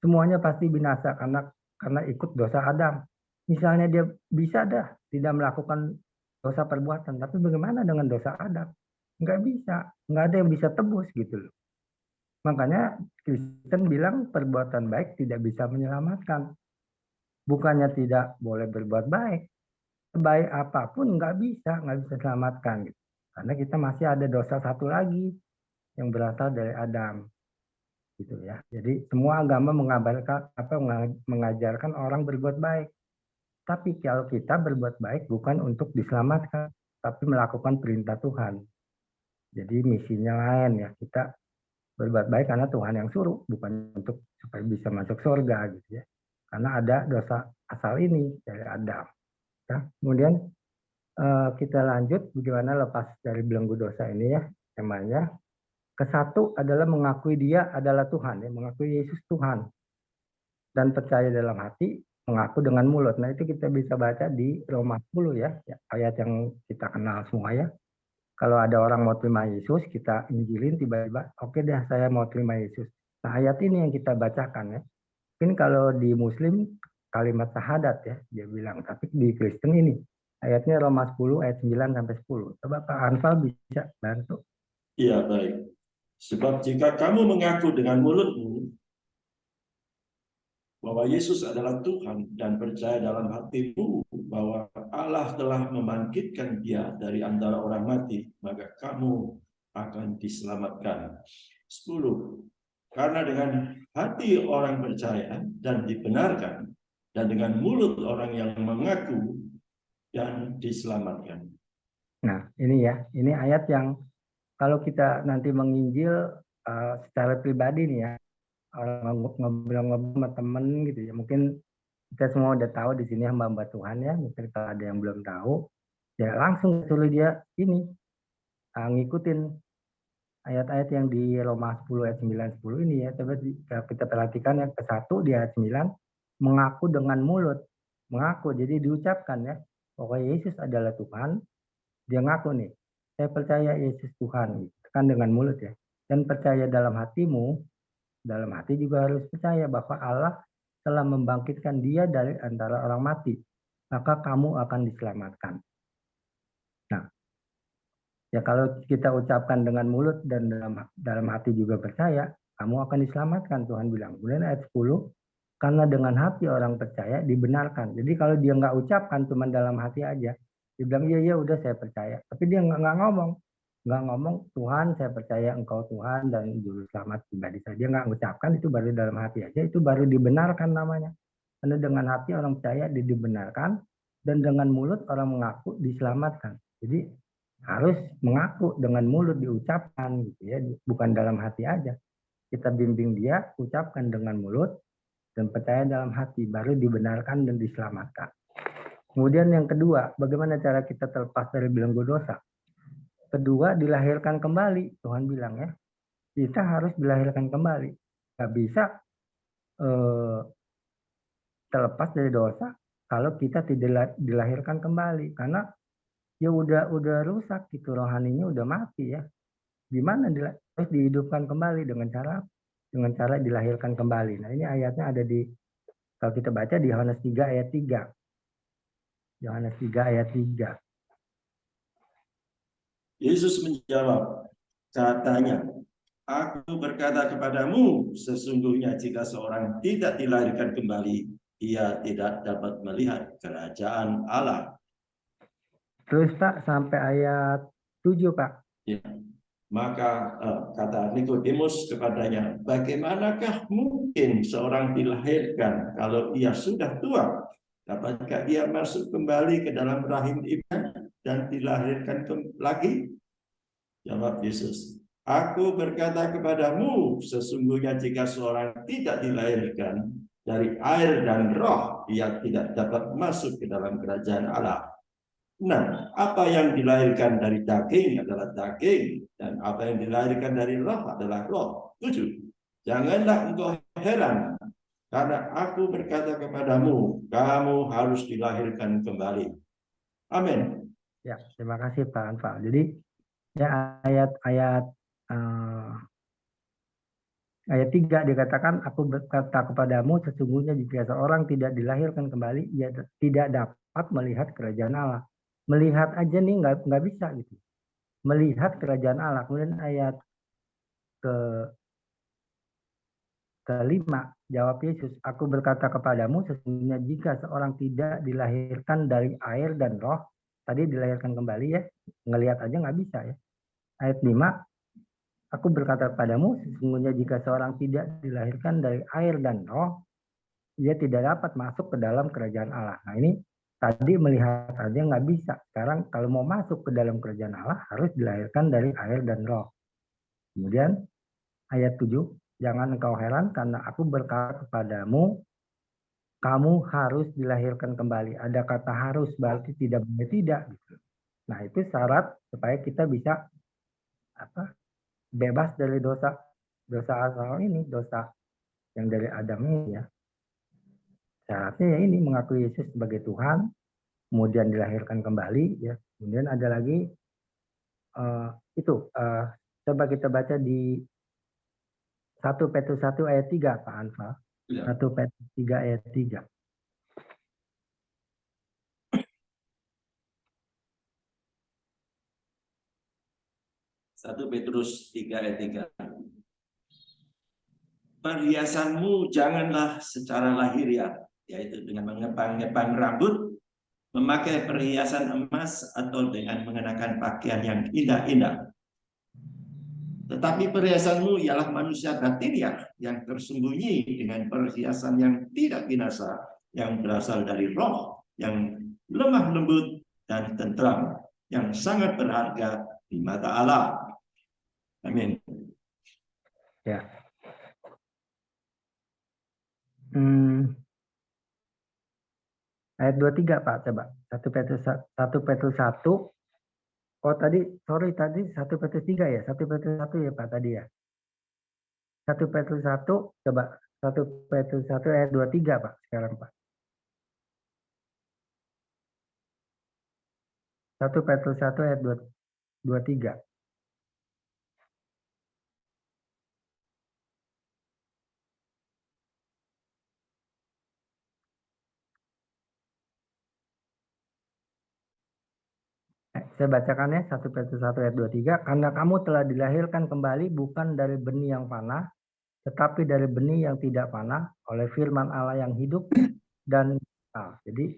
Semuanya pasti binasa karena ikut dosa Adam. Misalnya dia bisa tidak melakukan dosa perbuatan, tapi bagaimana dengan dosa Adam? Nggak bisa, nggak ada yang bisa tebus gitu loh. Makanya Kristen bilang perbuatan baik tidak bisa menyelamatkan. Bukannya tidak boleh berbuat baik, sebaik apapun nggak bisa selamatkan. Gitu. Karena kita masih ada dosa satu lagi yang berasal dari Adam. Gitu ya. Jadi semua agama mengajarkan orang berbuat baik. Tapi kalau kita berbuat baik bukan untuk diselamatkan, tapi melakukan perintah Tuhan. Jadi misinya lain ya. Kita berbuat baik karena Tuhan yang suruh, bukan untuk supaya bisa masuk surga gitu ya. Karena ada dosa asal ini dari Adam. Ya. Kemudian kita lanjut bagaimana lepas dari belenggu dosa ini ya temanya. Kesatu adalah mengakui Dia adalah Tuhan, ya, mengakui Yesus Tuhan, dan percaya dalam hati, mengaku dengan mulut. Nah itu kita bisa baca di Roma 10 ya, ayat yang kita kenal semua ya. Kalau ada orang mau terima Yesus, kita injilin tiba-tiba, oke deh saya mau terima Yesus. Nah ayat ini yang kita bacakan ya. Mungkin kalau di Muslim kalimat syahadat ya, dia bilang. Tapi di Kristen ini ayatnya Roma 10 ayat 9 sampai 10. Coba Pak Anfal bisa bantu. Iya baik. Sebab jika kamu mengaku dengan mulutmu bahwa Yesus adalah Tuhan dan percaya dalam hatimu bahwa Allah telah membangkitkan Dia dari antara orang mati, maka kamu akan diselamatkan. 10. Karena dengan hati orang percaya dan dibenarkan, dan dengan mulut orang yang mengaku dan diselamatkan. Nah ini ya, ini ayat yang kalau kita nanti menginjil secara pribadi nih ya, orang ngobrol-ngobrol sama temen gitu ya, mungkin kita semua udah tahu di sini hamba-hamba Tuhan ya, mungkin kalau ada yang belum tahu, ya langsung suruh dia ini ngikutin ayat-ayat yang di Roma 10 ayat 9 10 ini ya. Coba kita perhatikan yang ke-1 di ayat 9, mengaku dengan mulut, mengaku jadi diucapkan ya, bahwa Yesus adalah Tuhan, dia ngaku nih. Saya percaya Yesus Tuhan, kan dengan mulut ya. Dan percaya dalam hatimu, dalam hati juga harus percaya bahwa Allah telah membangkitkan Dia dari antara orang mati. Maka kamu akan diselamatkan. Nah, ya kalau kita ucapkan dengan mulut dan dalam hati juga percaya, kamu akan diselamatkan, Tuhan bilang. Kemudian ayat 10, karena dengan hati orang percaya dibenarkan. Jadi kalau dia nggak ucapkan, cuma dalam hati aja, dia bilang, iya udah saya percaya. Tapi dia nggak ngomong. Nggak ngomong, Tuhan saya percaya Engkau Tuhan dan Juru Selamat pribadi saya. Dia nggak ucapkan, itu baru dalam hati aja. Itu baru dibenarkan namanya. Karena dengan hati orang percaya dibenarkan, dan dengan mulut orang mengaku diselamatkan. Jadi harus mengaku dengan mulut diucapkan gitu ya, bukan dalam hati aja. Kita bimbing dia, ucapkan dengan mulut, dan percaya dalam hati, baru dibenarkan dan diselamatkan. Kemudian yang kedua, bagaimana cara kita terlepas dari belenggu dosa? Kedua, dilahirkan kembali. Tuhan bilang ya, kita harus dilahirkan kembali. Gak bisa terlepas dari dosa kalau kita tidak dilahirkan kembali. Karena ya udah rusak gitu, rohaninya udah mati ya. Gimana terus dihidupkan kembali dengan cara dilahirkan kembali. Nah ini ayatnya ada di, kalau kita baca di Yohanes 3 ayat 3. Yohanes 3 ayat 3. Yesus menjawab, katanya, aku berkata kepadamu, sesungguhnya jika seorang tidak dilahirkan kembali, ia tidak dapat melihat kerajaan Allah. Terus Pak, sampai ayat 7 Pak. Ya. Maka kata Nikodemus kepadanya, bagaimanakah mungkin seorang dilahirkan kalau ia sudah tua? Dapatkah ia masuk kembali ke dalam rahim ibunya dan dilahirkan lagi? Jawab Yesus, aku berkata kepadamu, sesungguhnya jika seorang tidak dilahirkan dari air dan roh, ia tidak dapat masuk ke dalam kerajaan Allah. Nah, apa yang dilahirkan dari daging adalah daging, dan apa yang dilahirkan dari roh adalah roh. 7. Janganlah engkau heran, karena aku berkata kepadamu, kamu harus dilahirkan kembali. Amin. Ya, terima kasih Pak Anfal. Jadi ya ayat 3 dikatakan, aku berkata kepadamu, sesungguhnya jika seorang tidak dilahirkan kembali, ia tidak dapat melihat kerajaan Allah. Melihat aja nih nggak bisa gitu. Melihat kerajaan Allah. Kemudian ayat kelima, jawab Yesus, aku berkata kepadamu, sesungguhnya jika seorang tidak dilahirkan dari air dan roh, tadi dilahirkan kembali ya, ngelihat aja nggak bisa ya. Ayat 5, aku berkata kepadamu, sesungguhnya jika seorang tidak dilahirkan dari air dan roh, dia tidak dapat masuk ke dalam kerajaan Allah. Nah ini tadi melihat aja nggak bisa. Sekarang kalau mau masuk ke dalam kerajaan Allah, harus dilahirkan dari air dan roh. Kemudian ayat 7, jangan engkau heran karena aku berkata kepadamu, kamu harus dilahirkan kembali. Ada kata harus, berarti tidak boleh tidak. Gitu. Nah itu syarat supaya kita bisa bebas dari dosa asal ini, dosa yang dari Adam ini ya. Syaratnya ya ini, mengakui Yesus sebagai Tuhan, kemudian dilahirkan kembali ya. Kemudian ada lagi coba kita baca di 1 Petrus 1 ayat 3 Pak Anfa. 1 Petrus 3 ayat 3. Petrus 3 ayat 3. Perhiasanmu janganlah secara lahiriah, yaitu dengan mengepang-ngepang rambut, memakai perhiasan emas, atau dengan mengenakan pakaian yang indah-indah. Tetapi perhiasanmu ialah manusia batiniah yang tersembunyi dengan perhiasan yang tidak binasa, yang berasal dari roh, yang lemah lembut dan tentram, yang sangat berharga di mata Allah. Amin. Ya. Ayat 23 Pak, coba. 1 Petrus 1. Oh tadi, sorry tadi 1 Petrus 3 ya, 1 Petrus 1 ya Pak tadi ya. 1 Petrus 1, coba 1 Petrus 1 ayat 23 Pak sekarang Pak. 1 Petrus 1 ayat 23. Saya bacakan ya, 1 Petrus 1 ayat 23. Karena kamu telah dilahirkan kembali bukan dari benih yang panah, tetapi dari benih yang tidak panah, oleh firman Allah yang hidup dan jadi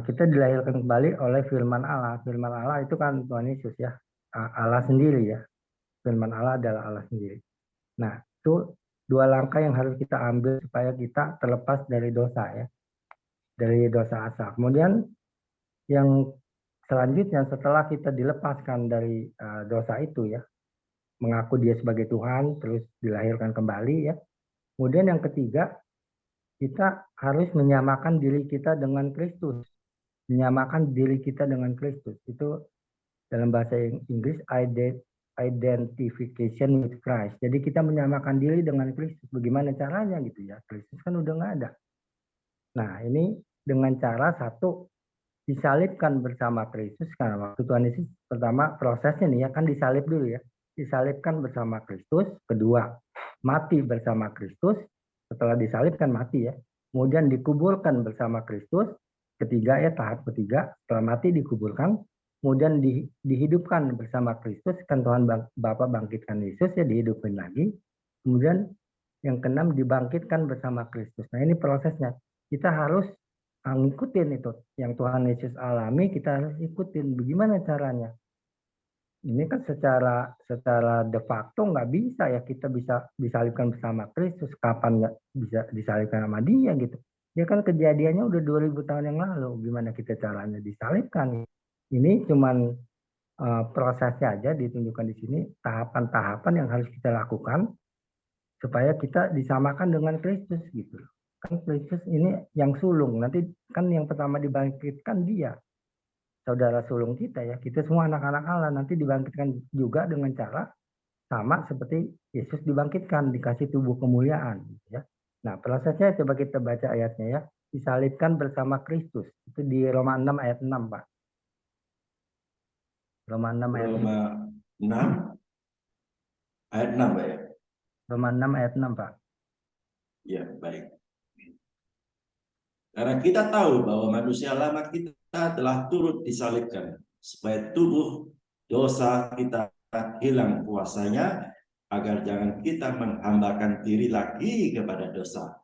kita dilahirkan kembali oleh firman Allah. Firman Allah itu kan Tuhan Yesus ya, Allah sendiri ya. Firman Allah adalah Allah sendiri. Nah, itu dua langkah yang harus kita ambil supaya kita terlepas dari dosa ya, dari dosa asal. Kemudian yang selanjutnya setelah kita dilepaskan dari dosa itu ya, mengaku dia sebagai Tuhan, terus dilahirkan kembali ya. Kemudian yang ketiga, kita harus menyamakan diri kita dengan Kristus. Menyamakan diri kita dengan Kristus. Itu dalam bahasa Inggris identification with Christ. Jadi kita menyamakan diri dengan Kristus. Bagaimana caranya gitu ya? Kristus kan udah nggak ada. Nah ini dengan cara satu, disalibkan bersama Kristus. Karena waktu Tuhan Yesus pertama prosesnya nih ya, kan disalib dulu ya. Disalibkan bersama Kristus. Kedua, mati bersama Kristus. Setelah disalibkan mati ya. Kemudian dikuburkan bersama Kristus. Ketiga ya, tahap ketiga, setelah mati dikuburkan. Kemudian dihidupkan bersama Kristus. Kan Tuhan Bapa bangkitkan Yesus ya, dihidupkan lagi. Kemudian yang keenam, dibangkitkan bersama Kristus. Nah ini prosesnya. Kita harus ngikutin itu yang Tuhan Yesus alami, kita harus ikutin. Bagaimana caranya? Ini kan secara de facto nggak bisa ya, kita bisa disalibkan bersama Kristus. Kapan nggak bisa disalibkan sama dia gitu? Dia kan kejadiannya udah 2000 tahun yang lalu. Gimana kita caranya disalibkan? Ini cuman prosesnya aja ditunjukkan di sini, tahapan-tahapan yang harus kita lakukan supaya kita disamakan dengan Kristus gitu. Kan Kristus ini yang sulung, nanti kan yang pertama dibangkitkan dia, saudara sulung kita ya, kita semua anak-anak Allah nanti dibangkitkan juga dengan cara sama seperti Yesus dibangkitkan, dikasih tubuh kemuliaan ya. Nah prosesnya coba kita baca ayatnya ya, disalibkan bersama Kristus, itu di Roma 6 ayat 6 Pak. Roma 6 ayat 6 ayat 6 Pak ya. Roma 6 ayat 6 Pak. Ya baik. Karena kita tahu bahwa manusia lama kita telah turut disalibkan supaya tubuh dosa kita hilang kuasanya, agar jangan kita menghambakan diri lagi kepada dosa.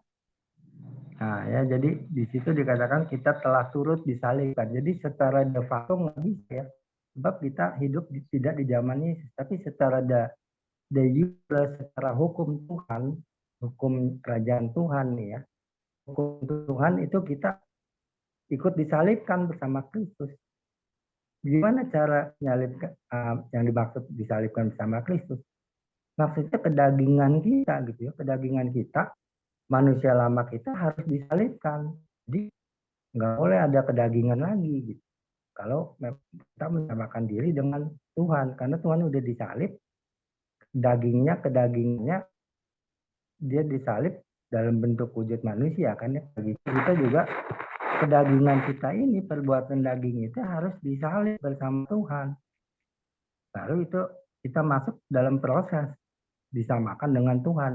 Nah ya, jadi di situ dikatakan kita telah turut disalibkan. Jadi secara de facto nggak bisa ya, sebab kita hidup tidak di zaman Yesus, tapi secara de jure, secara hukum Tuhan, hukum kerajaan Tuhan nih ya, hukum Tuhan itu kita ikut disalibkan bersama Kristus. Gimana cara menyalibkan, yang dimaksud disalibkan bersama Kristus? Maksudnya kedagingan kita gitu ya, kedagingan kita, manusia lama kita harus disalibkan. Jadi nggak boleh ada kedagingan lagi gitu. Kalau kita menyamakan diri dengan Tuhan, karena Tuhan udah disalib, kedagingannya dia disalib dalam bentuk wujud manusia kan ya. Kita juga kedagingan kita ini, perbuatan daging itu harus disalib bersama Tuhan. Baru itu kita masuk dalam proses disamakan dengan Tuhan.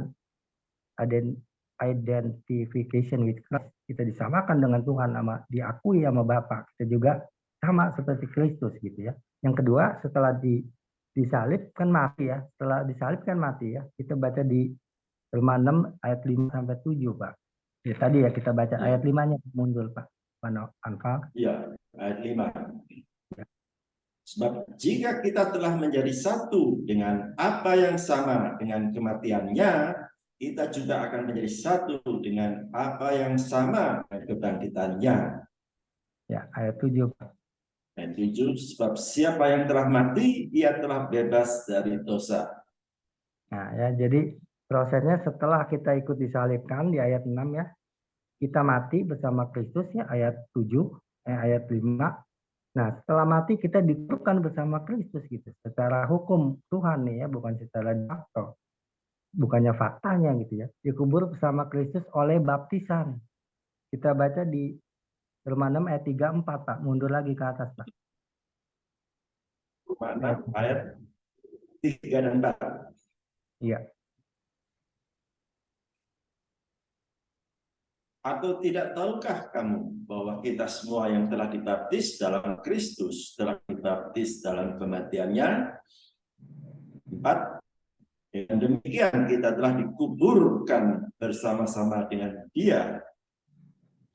Identification with Christ, kita disamakan dengan Tuhan, sama diakui sama Bapa. Kita juga sama seperti Kristus gitu ya. Yang kedua, setelah disalib kan mati ya. Setelah disalib kan mati ya. Kita baca di Roma 6 ayat 5 sampai 7, Pak. Ya tadi ya kita baca ayat 5-nya mundur, Pak. Mana Anfal? Iya, ayat 5. Ya. Sebab jika kita telah menjadi satu dengan apa yang sama dengan kematiannya, kita juga akan menjadi satu dengan apa yang sama dengan kebangkitannya. Ya, ayat 7. Ayat 7, sebab siapa yang telah mati, ia telah bebas dari dosa. Nah ya, jadi prosesnya setelah kita ikut disalibkan di ayat 6 ya, kita mati bersama Kristus ya, ayat 7, ayat 5. Nah, setelah mati kita dikuburkan bersama Kristus gitu. Secara hukum Tuhan nih ya, bukan secara fakta. Bukannya faktanya gitu ya. Dikubur bersama Kristus oleh baptisan. Kita baca di Roma 6 ayat 3-4, Pak. Mundur lagi ke atas, Pak. Roma 6 ayat 3 dan 4. Iya. Atau tidak tahukah kamu bahwa kita semua yang telah dibaptis dalam Kristus telah dibaptis dalam kematiannya? 4. Dengan demikian kita telah dikuburkan bersama-sama dengan Dia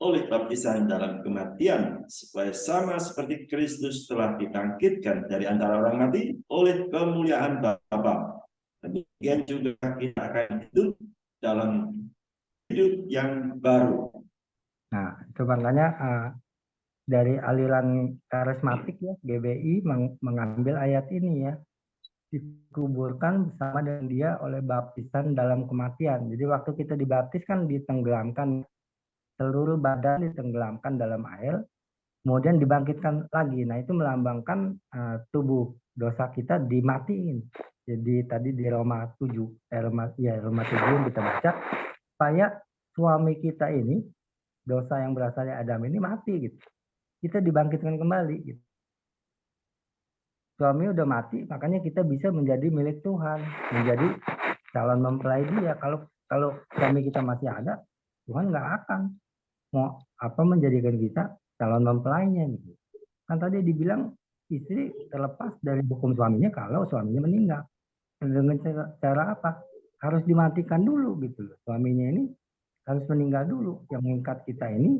oleh baptisan dalam kematian, supaya sama seperti Kristus telah dibangkitkan dari antara orang mati oleh kemuliaan Bapa. Demikian juga kita akan hidup dalam hidup yang baru. Nah, itu makanya dari aliran karismatik ya, GBI mengambil ayat ini ya. Dikuburkan bersama dengan Dia oleh baptisan dalam kematian. Jadi waktu kita dibaptis kan ditenggelamkan, seluruh badan ditenggelamkan dalam air, kemudian dibangkitkan lagi. Nah itu melambangkan tubuh dosa kita dimatiin. Jadi tadi di Roma 7, Roma 7 yang kita baca, supaya suami kita ini, dosa yang berasal dari Adam ini mati gitu. Kita dibangkitkan kembali gitu. Suami udah mati, makanya kita bisa menjadi milik Tuhan, menjadi calon mempelai Dia. Kalau suami kita masih ada, Tuhan nggak akan mau menjadikan kita calon mempelainya gitu. Kan tadi dibilang istri terlepas dari hukum suaminya kalau suaminya meninggal. Dengan cara apa? Harus dimatikan dulu gitu loh. Suaminya ini harus meninggal dulu. Yang mengikat kita ini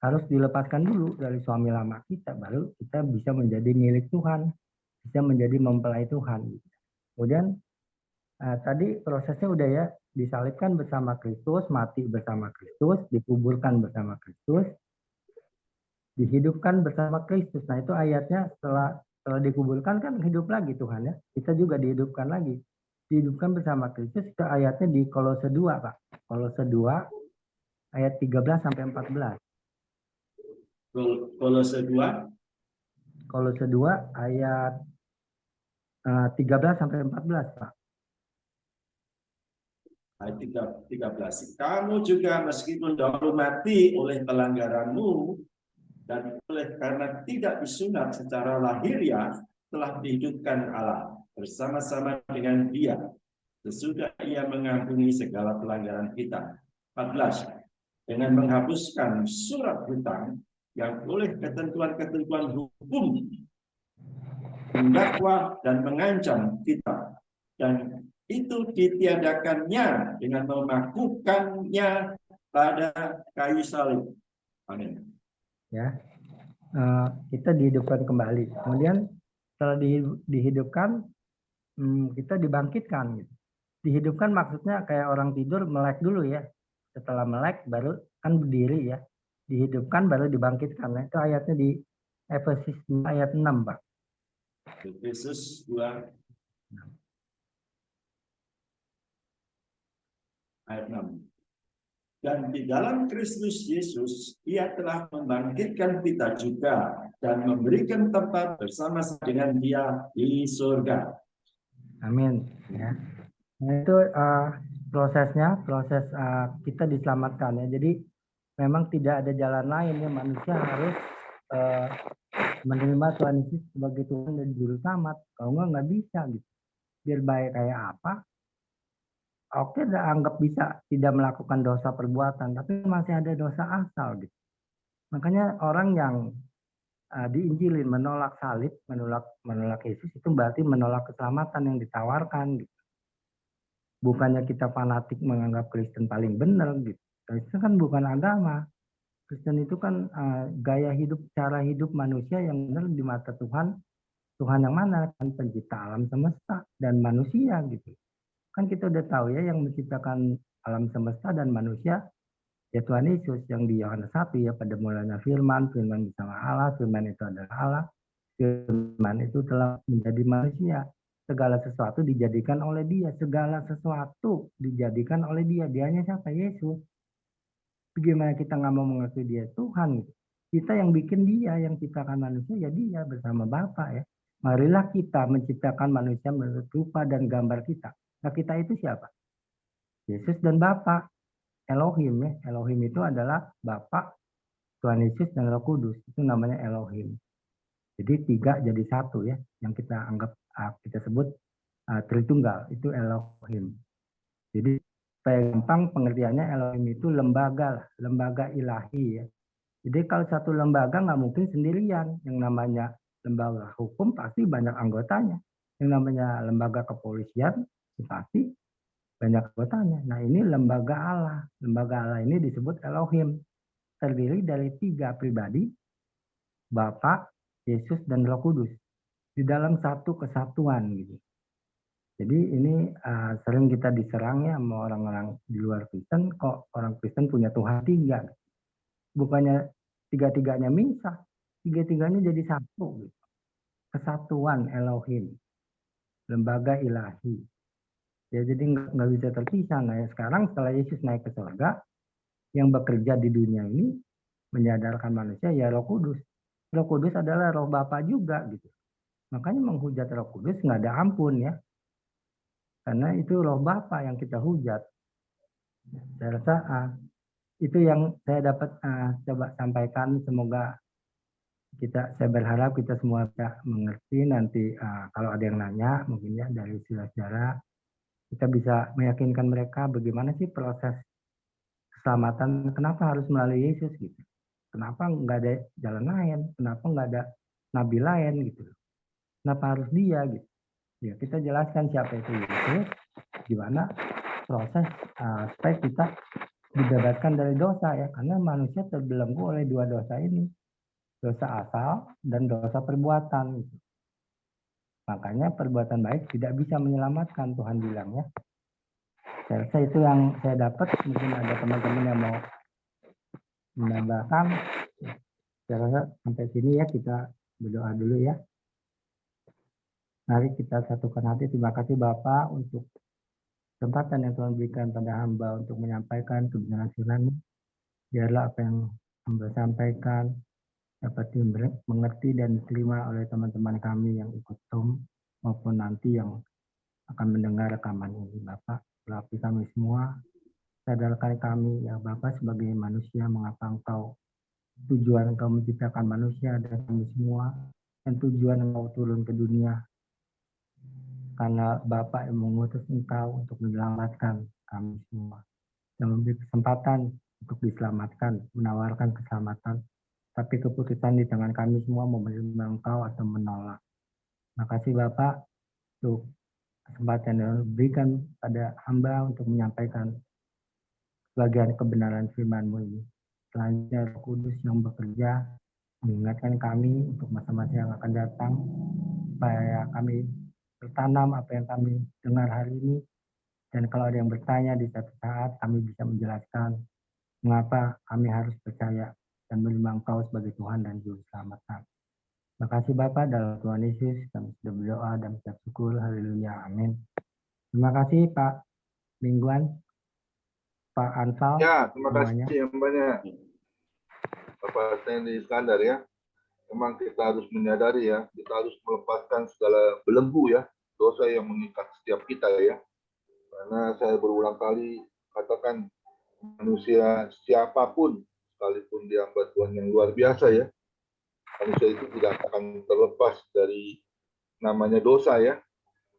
harus dilepaskan dulu dari suami lama kita, baru kita bisa menjadi milik Tuhan, bisa menjadi mempelai Tuhan. Kemudian tadi prosesnya udah ya, disalibkan bersama Kristus, mati bersama Kristus, dikuburkan bersama Kristus, dihidupkan bersama Kristus. Nah itu ayatnya setelah dikuburkan kan hidup lagi Tuhan ya. Kita juga dihidupkan lagi. Dihidupkan bersama Kristus, itu ayatnya di Kolose 2, Pak. Kolose 2 ayat 13 sampai 14. Kolose 2. Kolose 2 ayat 13 sampai 14, Pak. Ayat 13. Kamu juga meskipun dahulu mati oleh pelanggaranmu dan karena tidak disunat secara lahiriah telah dihidupkan Allah bersama-sama dengan Dia sesudah Ia mengampuni segala pelanggaran kita. 14. Dengan menghapuskan surat hutang yang oleh ketentuan-ketentuan hukum mendakwa dan mengancam kita, dan itu ditiadakannya dengan memakukannya pada kayu salib. Amin. Ya, kita dihidupkan kembali. Kemudian setelah dihidupkan, kita dibangkitkan. Gitu. Dihidupkan maksudnya kayak orang tidur melek dulu ya. Setelah melek baru kan berdiri ya. Dihidupkan baru dibangkitkan. Nah, itu ayatnya di Efesus ayat 6, Pak. Efesus 2 ayat 6. Dan di dalam Kristus Yesus, Ia telah membangkitkan kita juga dan memberikan tempat bersama dengan Dia di surga. Amin. Ya. Nah, itu prosesnya, proses kita diselamatkan ya. Jadi memang tidak ada jalan lain ya, manusia harus menerima Tuhan Yesus sebagai Tuhan dan Juru Selamat. Kalau nggak bisa gitu. Biar baik kayak apa? Oke, udah anggap bisa tidak melakukan dosa perbuatan, tapi masih ada dosa asal gitu. Makanya orang yang diinjilin menolak salib, menolak Yesus itu berarti menolak keselamatan yang ditawarkan gitu. Bukannya kita fanatik menganggap Kristen paling benar gitu. Kristen kan bukan agama. Kristen itu kan gaya hidup, cara hidup manusia yang benar di mata Tuhan. Tuhan yang mana? Kan pencipta alam semesta dan manusia gitu. Kan kita udah tahu ya yang menciptakan alam semesta dan manusia ya Tuhan Yesus yang di Yohanes 1 ya, pada mulanya firman bersama Allah, firman itu adalah Allah, firman itu telah menjadi manusia. Segala sesuatu dijadikan oleh Dia, segala sesuatu dijadikan oleh Dia. Dianya siapa? Yesus. Bagaimana kita nggak mau mengerti Dia Tuhan? Kita yang bikin Dia, yang ciptakan manusia ya Dia bersama Bapa ya. Marilah kita menciptakan manusia menurut rupa dan gambar kita. Nah, kita itu siapa? Yesus dan Bapa. Elohim ya. Elohim itu adalah Bapa, Tuhan Yesus dan Roh Kudus. Itu namanya Elohim. Jadi 3 jadi 1 ya. Yang kita anggap kita sebut Tritunggal. Itu Elohim. Jadi supaya gampang pengertiannya, Elohim itu lembaga lah, lembaga ilahi ya. Jadi kalau satu lembaga nggak mungkin sendirian. Yang namanya lembaga hukum pasti banyak anggotanya. Yang namanya lembaga kepolisian pasti banyak anggotanya. Nah, ini lembaga Allah. Lembaga Allah ini disebut Elohim. Terdiri dari 3 pribadi, Bapa, Yesus, dan Roh Kudus. Di dalam satu kesatuan gitu. Jadi ini sering kita diserang ya sama orang-orang di luar Kristen, kok orang Kristen punya Tuhan 3. Bukannya 3-3-nya misah, 3-3-nya jadi satu gitu. Kesatuan Elohim. Lembaga ilahi. Ya, jadi nggak bisa terpisah. Nah, ya sekarang setelah Yesus naik ke surga, yang bekerja di dunia ini menyadarkan manusia ya Roh Kudus. Roh Kudus adalah Roh Bapa juga gitu. Makanya menghujat Roh Kudus nggak ada ampun ya. Karena itu Roh Bapa yang kita hujat. Saya rasa itu yang saya dapat coba sampaikan. Semoga saya berharap kita semua bisa mengerti. Nanti kalau ada yang nanya mungkin ya dari saudara, kita bisa meyakinkan mereka bagaimana sih proses keselamatan, kenapa harus melalui Yesus gitu. Kenapa nggak ada jalan lain, kenapa nggak ada nabi lain gitu. Kenapa harus Dia gitu. Ya kita jelaskan siapa itu Yesus, gimana proses supaya kita dibebaskan dari dosa ya. Karena manusia terbelenggu oleh 2 dosa ini. Dosa asal dan dosa perbuatan gitu. Makanya perbuatan baik tidak bisa menyelamatkan, Tuhan bilang ya. Saya rasa itu yang saya dapat. Mungkin ada teman-teman yang mau menambahkan. Saya rasa sampai sini ya, kita berdoa dulu ya. Mari kita satukan hati. Terima kasih Bapak untuk kesempatan yang Tuhan berikan pada hamba untuk menyampaikan kebenaran firman-Mu. Biarlah apa yang hamba sampaikan dapat dimengerti dan diterima oleh teman-teman kami yang ikut Zoom maupun nanti yang akan mendengar rekaman ini. Bapak, urapi kami semua, sadarkan kami ya Bapak sebagai manusia, mengapa Engkau tujuan Engkau menciptakan manusia dan kami semua, dan tujuan Engkau turun ke dunia karena Bapak yang mengutus Engkau untuk menyelamatkan kami semua dan memberi kesempatan untuk diselamatkan, menawarkan keselamatan. Tapi keputusan di tangan kami semua mau menerima Engkau atau menolak. Makasih Bapak untuk kesempatan yang diberikan pada hamba untuk menyampaikan bagian kebenaran firman-Mu ini. Selanjutnya Roh Kudus yang bekerja mengingatkan kami untuk masa-masa yang akan datang, supaya kami bertanam apa yang kami dengar hari ini, dan kalau ada yang bertanya di satu saat kami bisa menjelaskan mengapa kami harus percaya dan menerima Engkau sebagai Tuhan dan Juru Selamat kami. Terima kasih Bapak, dalam Tuhan Yesus kami sudah berdoa dan mengucap syukur. Haleluya, amin. Terima kasih Pak Mingguan, Pak Ansal. Ya, terima semuanya. kasih yang banyak Bapak Stanley Iskandar ya. Memang kita harus menyadari ya, kita harus melepaskan segala belenggu ya, dosa yang mengikat setiap kita ya. Karena saya berulang kali katakan, manusia siapapun, sekalipun dia hamba Tuhan yang luar biasa ya, manusia itu tidak akan terlepas dari namanya dosa ya,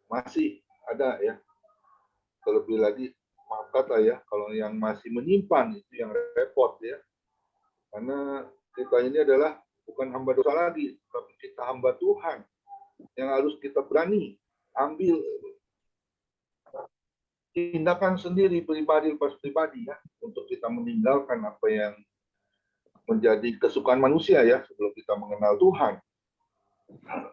masih ada ya. Terlebih lagi, maaf kata ya, kalau yang masih menyimpan itu yang repot ya. Karena kita ini adalah bukan hamba dosa lagi, tapi kita hamba Tuhan yang harus kita berani ambil tindakan sendiri pribadi lepas pribadi ya, untuk kita meninggalkan apa yang menjadi kesukaan manusia ya sebelum kita mengenal Tuhan.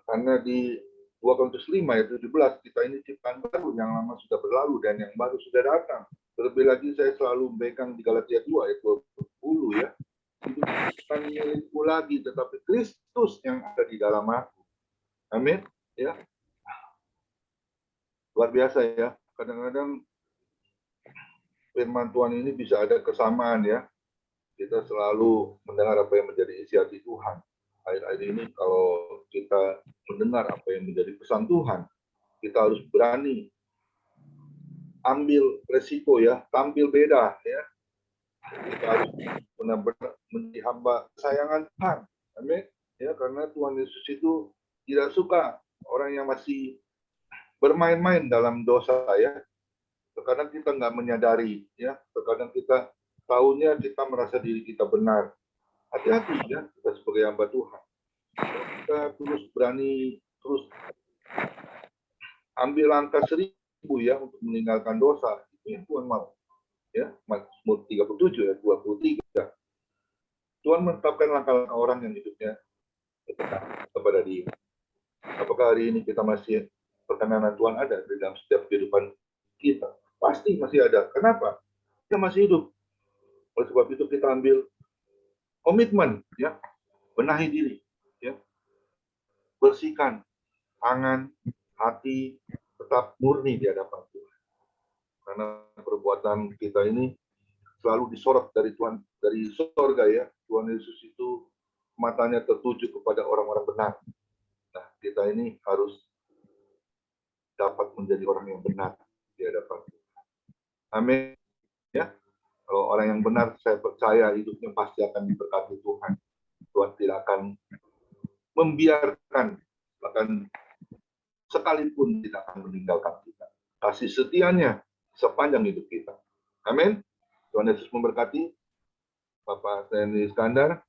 Karena di 2 Korintus 5 ayat 17 kita ini ciptaan baru, yang lama sudah berlalu dan yang baru sudah datang. Terlebih lagi saya selalu memegang di Galatia 2 ayat 20 ya. Hidup bukan milikku lagi, tetapi Kristus yang ada di dalam aku. Amin. Ya. Luar biasa ya. Kadang-kadang firman Tuhan ini bisa ada kesamaan ya. Kita selalu mendengar apa yang menjadi isi hati Tuhan. Akhir-akhir ini kalau kita mendengar apa yang menjadi pesan Tuhan, kita harus berani ambil resiko ya, tampil beda ya. Kita harus benar-benar menjadi hamba kesayangan Tuhan. Amin. Ya, karena Tuhan Yesus itu tidak suka orang yang masih bermain-main dalam dosa ya. Terkadang kita nggak menyadari ya. Terkadang kita tahunya kita merasa diri kita benar. Hati-hati ya, kita sebagai hamba Tuhan. Kita terus berani terus ambil langkah 1000 ya untuk meninggalkan dosa. Itu yang Tuhan mau. Ya, Mazmur 37 ya 23. Tuhan menetapkan langkah-langkah orang yang hidupnya dekat kepada Dia. Apakah hari ini kita masih perkenanan Tuhan ada di dalam setiap kehidupan kita? Pasti masih ada. Kenapa? Kita masih hidup. Oleh sebab itu kita ambil komitmen ya, benahi diri ya. Bersihkan tangan, hati, tetap murni di hadapan Tuhan. Karena perbuatan kita ini selalu disorot dari Tuhan, dari surga ya. Tuhan Yesus itu matanya tertuju kepada orang-orang benar. Nah, kita ini harus dapat menjadi orang yang benar di hadapan Tuhan. Amin. Ya. Kalau orang yang benar, saya percaya hidupnya pasti akan diberkati Tuhan. Tuhan tidak akan membiarkan, bahkan sekalipun tidak akan meninggalkan kita. Kasih setianya sepanjang hidup kita. Amin. Tuhan Yesus memberkati. Bapak Stanley Iskandar,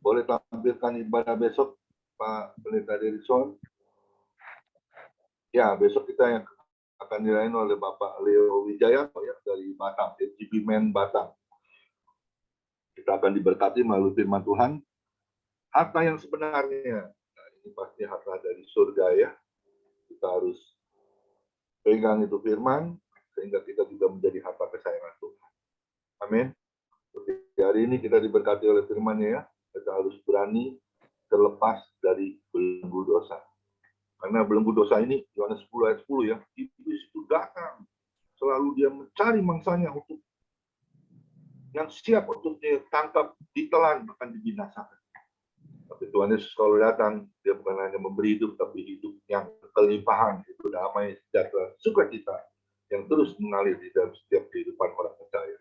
boleh tampilkan ibadah besok, Pak Pendeta Derikson. Ya, besok kita yang akan dirayain oleh Bapak Leo Wijayanto ya, dari Batam, FGP Men Batam. Kita akan diberkati melalui firman Tuhan. Harta yang sebenarnya, nah, ini pasti harta dari surga ya. Kita harus pegang itu firman, sehingga kita juga menjadi harta kesayangan Tuhan. Amin. Seperti hari ini kita diberkati oleh firman-Nya ya. Kita harus berani terlepas dari belenggu dosa. Karena belenggu dosa ini, Yohanes 10 ayat 10 ya, iblis itu datang. Selalu dia mencari mangsanya untuk yang siap untuk ditangkap, ditelan, bahkan dibinasakan. Tapi Tuhan Yesus kalau datang, dia bukan hanya memberi hidup, tapi hidup yang kelimpahan, itu damai, sejahtera, sukacita, yang terus mengalir di dalam setiap kehidupan orang percaya.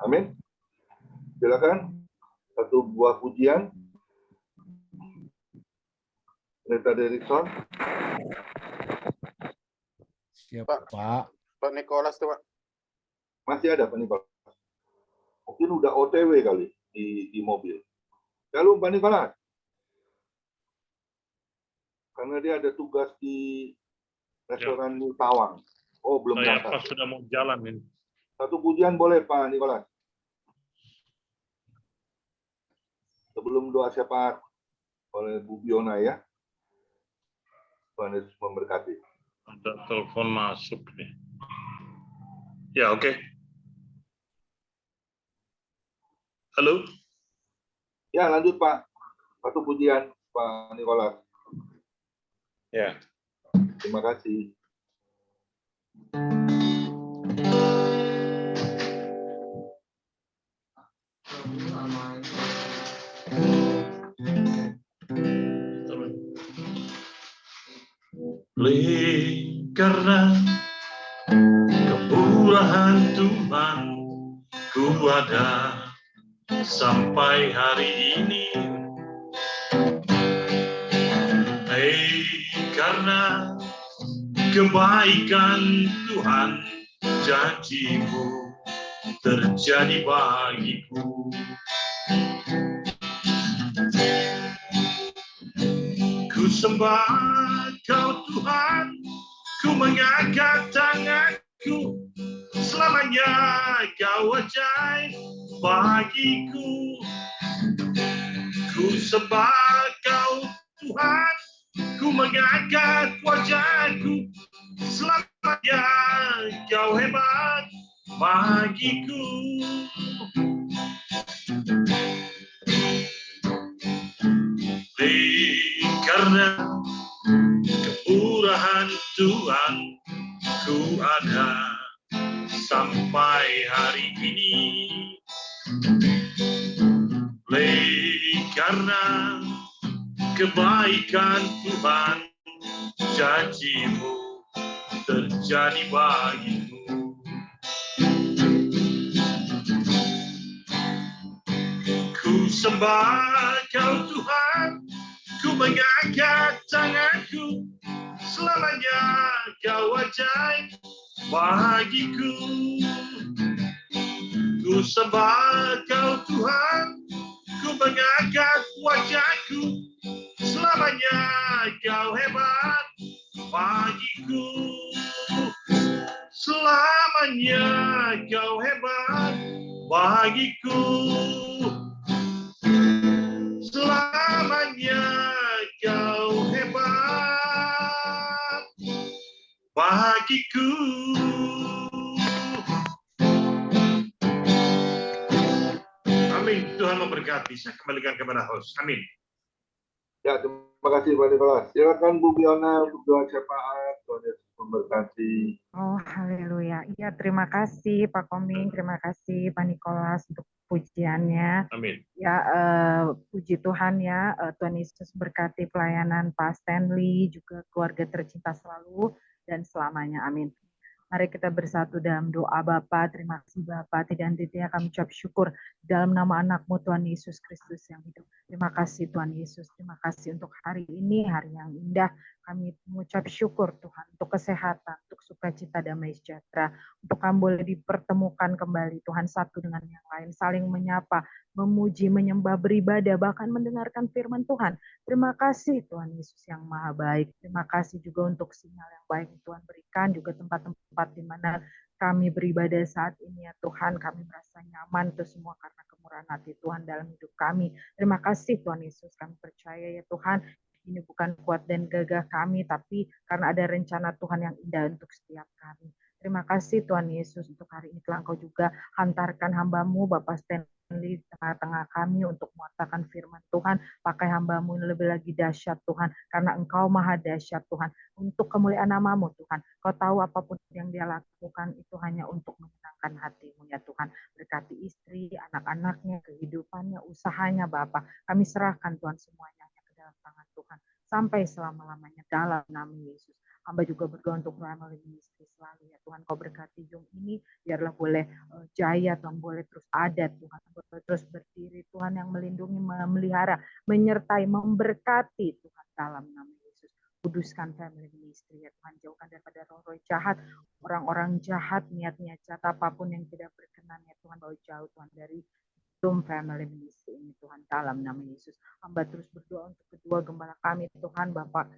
Amin. Silakan, satu buah pujian. Pendeta Derikson. Siap, Pak. Pak. Pak Nikolas tuh Pak. Masih ada Pak Nikolas. Mungkin udah OTW kali di mobil. Shalom Pak Nikolas. Karena dia ada tugas di Restoran Tawang. Oh, belum Saya berangkat. pas sudah mau jalan ini. Satu pujian boleh Pak Nikolas. Sebelum doa syafaat oleh Bu Biona ya. Tuhan Yesus memberkati. Ada telepon masuk nih. Ya, oke. Halo? Ya, lanjut Pak. Satu pujian Pak Nikolas. Ya. Terima kasih. Karena kemurahan Tuhan ku ada sampai hari ini. Karena kebaikan Tuhan, janji-Mu terjadi bagiku. Ku sembah Kau Tuhan, ku mengangkat tanganku, selamanya Kau ajaib bagiku. Ku sembah Kau Tuhan, ku mengangkat wajahku, selamanya Kau hebat bagiku. Karena kemurahan Tuhan ku ada sampai hari ini. Karena kebaikan Tuhan, janji-Mu terjadi bagiku. Ku sembah Kau Tuhan, ku mengangkat tanganku, selamanya Kau ajaib bagiku. Ku sembah Kau Tuhan, ku mengangkat wajahku, selamanya Kau hebat bagiku. Selamanya Kau hebat bagiku. Selamanya Kau hebat bagiku. Amin. Tuhan memberkati. Saya kembalikan kepada host. Amin. Ya, terima kasih Pak Nikolas. Silakan Bu Biona untuk doa syafaat. Tuhan Yesus memberkati. Oh, haleluya. Iya, terima kasih Pak Koming, terima kasih Pak Nikolas untuk pujiannya. Amin. Ya, puji Tuhan ya, Tuhan Yesus berkati pelayanan Pak Stanley, juga keluarga tercinta selalu dan selamanya. Amin. Mari kita bersatu dalam doa Bapa. Terima kasih Bapa, tidak henti-hentinya kami ucap syukur dalam nama anak-Mu Tuhan Yesus Kristus yang hidup. Terima kasih Tuhan Yesus, terima kasih untuk hari ini, hari yang indah. Kami mengucap syukur Tuhan untuk kesehatan, untuk sukacita damai sejahtera, untuk kami boleh dipertemukan kembali Tuhan satu dengan yang lain, saling menyapa, memuji, menyembah, beribadah, bahkan mendengarkan firman Tuhan. Terima kasih Tuhan Yesus yang maha baik. Terima kasih juga untuk sinyal yang baik yang Tuhan berikan, juga tempat-tempat di mana kami beribadah saat ini ya Tuhan. Kami merasa nyaman itu semua karena kemurahan hati Tuhan dalam hidup kami. Terima kasih Tuhan Yesus, kami percaya ya Tuhan, ini bukan kuat dan gagah kami, tapi karena ada rencana Tuhan yang indah untuk setiap kami. Terima kasih Tuhan Yesus, untuk hari ini telah Engkau juga hantarkan hamba-Mu Bapak Stanley di tengah-tengah kami untuk mewartakan firman Tuhan. Pakai hamba-Mu lebih lagi dahsyat Tuhan, karena Engkau maha dahsyat Tuhan, untuk kemuliaan nama-Mu Tuhan. Kau tahu apapun yang dia lakukan itu hanya untuk menyenangkan hati-Mu ya Tuhan. Berkati istri, anak-anaknya, kehidupannya, usahanya Bapak. Kami serahkan Tuhan semuanya ke dalam tangan Tuhan sampai selama-lamanya dalam nama Yesus. Hamba juga berdoa untuk family ministry selalu ya Tuhan. Kau berkati Zoom ini, biarlah boleh jaya Tuhan, boleh terus ada Tuhan, boleh terus berdiri Tuhan, yang melindungi, memelihara, menyertai, memberkati Tuhan dalam nama Yesus. Kuduskan family ministry ya Tuhan, jauhkan daripada roh-roh jahat, orang-orang jahat, niat-niat jahat apapun yang tidak berkenan ya Tuhan, bawa jauh Tuhan dari Zoom family ministry ini Tuhan dalam nama Yesus. Hamba terus berdoa untuk kedua gembala kami Tuhan, Bapak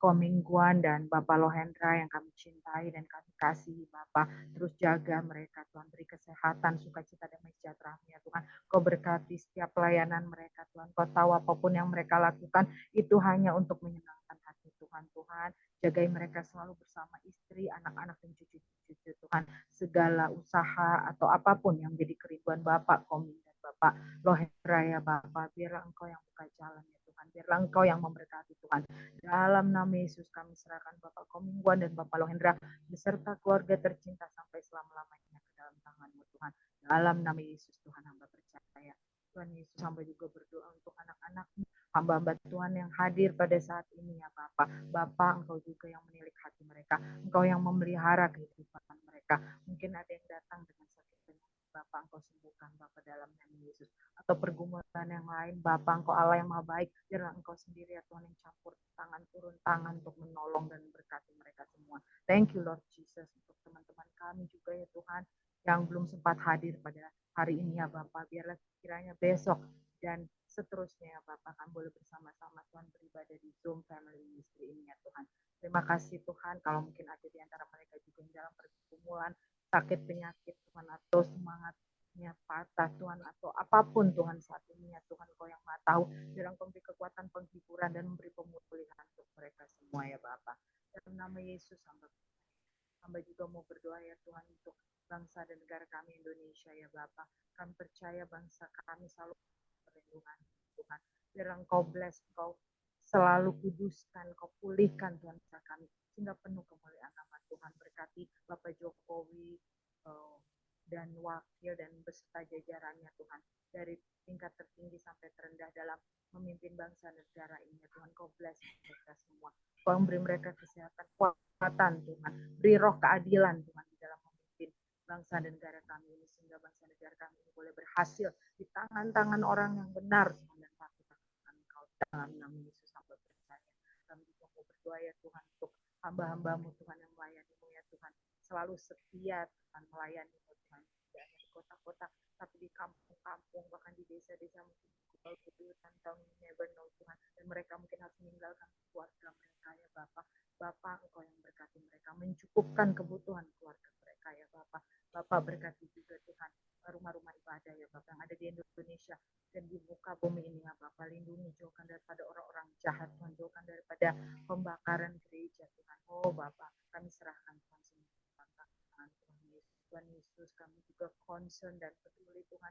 Komingguan dan Bapak Lohendra yang kami cintai dan kami kasihi Bapak. Terus jaga mereka Tuhan, beri kesehatan, sukacita, damai sejahtera ya Tuhan. Kau berkati setiap pelayanan mereka Tuhan. Kau tahu apapun yang mereka lakukan itu hanya untuk menyenangkan hati Tuhan. Tuhan, jagai mereka selalu bersama istri, anak-anak dan cucu-cucu Tuhan. Segala usaha atau apapun yang menjadi kerinduan Bapak Koming dan Bapak Lohendra ya Bapak, biarlah Engkau yang buka jalan ya Tuhan. Biarlah Engkau yang memberkati Tuhan. Dalam nama Yesus kami serahkan Bapak Komingguan dan Bapak Lohendra beserta keluarga tercinta sampai selama-lamanya ke dalam tangan-Mu Tuhan. Dalam nama Yesus Tuhan hamba percaya. Tuhan Yesus hamba juga berdoa untuk anak-anak-Mu, hamba-hamba Tuhan yang hadir pada saat ini ya Bapak. Bapak Engkau juga yang menilik hati mereka. Engkau yang memelihara kehidupan mereka. Mungkin ada yang datang dengan sakit penyakit. Bapak Engkau sembuhkan Bapak dalam nama Yesus. Atau pergumulan yang lain, Bapak Engkau Allah yang maha baik, biarlah Engkau sendiri ya Tuhan yang campur tangan, turun tangan untuk menolong dan berkati mereka semua. Thank you Lord Jesus untuk teman-teman kami juga ya Tuhan yang belum sempat hadir pada hari ini ya Bapak, biarlah kiranya besok dan seterusnya ya Bapak kami boleh bersama-sama Tuhan beribadah di Zoom Family Ministry ini ya Tuhan. Terima kasih Tuhan, kalau mungkin ada di antara mereka juga yang dalam pergumulan sakit penyakit Tuhan atau semangatnya patah Tuhan atau apapun Tuhan saat ini ya Tuhan Kau yang maha tahu, biar Engkau memberi kekuatan penghiburan dan memberi pemulihan untuk mereka semua ya Bapak. Dalam nama Yesus hamba juga mau berdoa ya Tuhan untuk bangsa dan negara kami Indonesia ya Bapak. Kami percaya bangsa kami selalu perlindungan Tuhan. Biar Engkau bless, Engkau selalu kuduskan, Kau pulihkan Tuhan bangsa kami sehingga penuh kemuliaan nama Tuhan. Berkati Bapak Jokowi dan wakil dan beserta jajarannya Tuhan, dari tingkat tertinggi sampai terendah dalam memimpin bangsa negara ini ya Tuhan. Kau bless mereka semua, Kau beri mereka kesehatan, kekuatan Tuhan, beri roh keadilan Tuhan di dalam memimpin bangsa dan negara kami ini, sehingga bangsa negara kami ini boleh berhasil di tangan-tangan orang yang benar Tuhan, dan patut akan Kau. Dalam nama Yesus hamba percaya. Kami juga mau berdoa ya Tuhan untuk hamba-hambamu Tuhan yang melayani-Mu ya Tuhan, selalu setia Tuhan melayani Tuhan, tidak hanya di kota-kota tapi di kampung-kampung, bahkan di desa-desa mungkin tantang never know Tuhan, dan mereka mungkin harus meninggalkan keluarga mereka ya Bapak. Bapak Engkau yang berkati mereka, mencukupkan kebutuhan keluarga mereka ya Bapak. Bapak berkati juga Tuhan rumah-rumah ibadah ya Bapak yang ada di Indonesia dan di muka bumi ini ya Bapak. Lindungi, jauhkan daripada orang-orang jahat Tuhan, jauhkan daripada pembakaran gereja Tuhan. Oh Bapak, kami serahkan Tuhan semua tangan Tuhan Yesus. Kami juga concern dan peduli Tuhan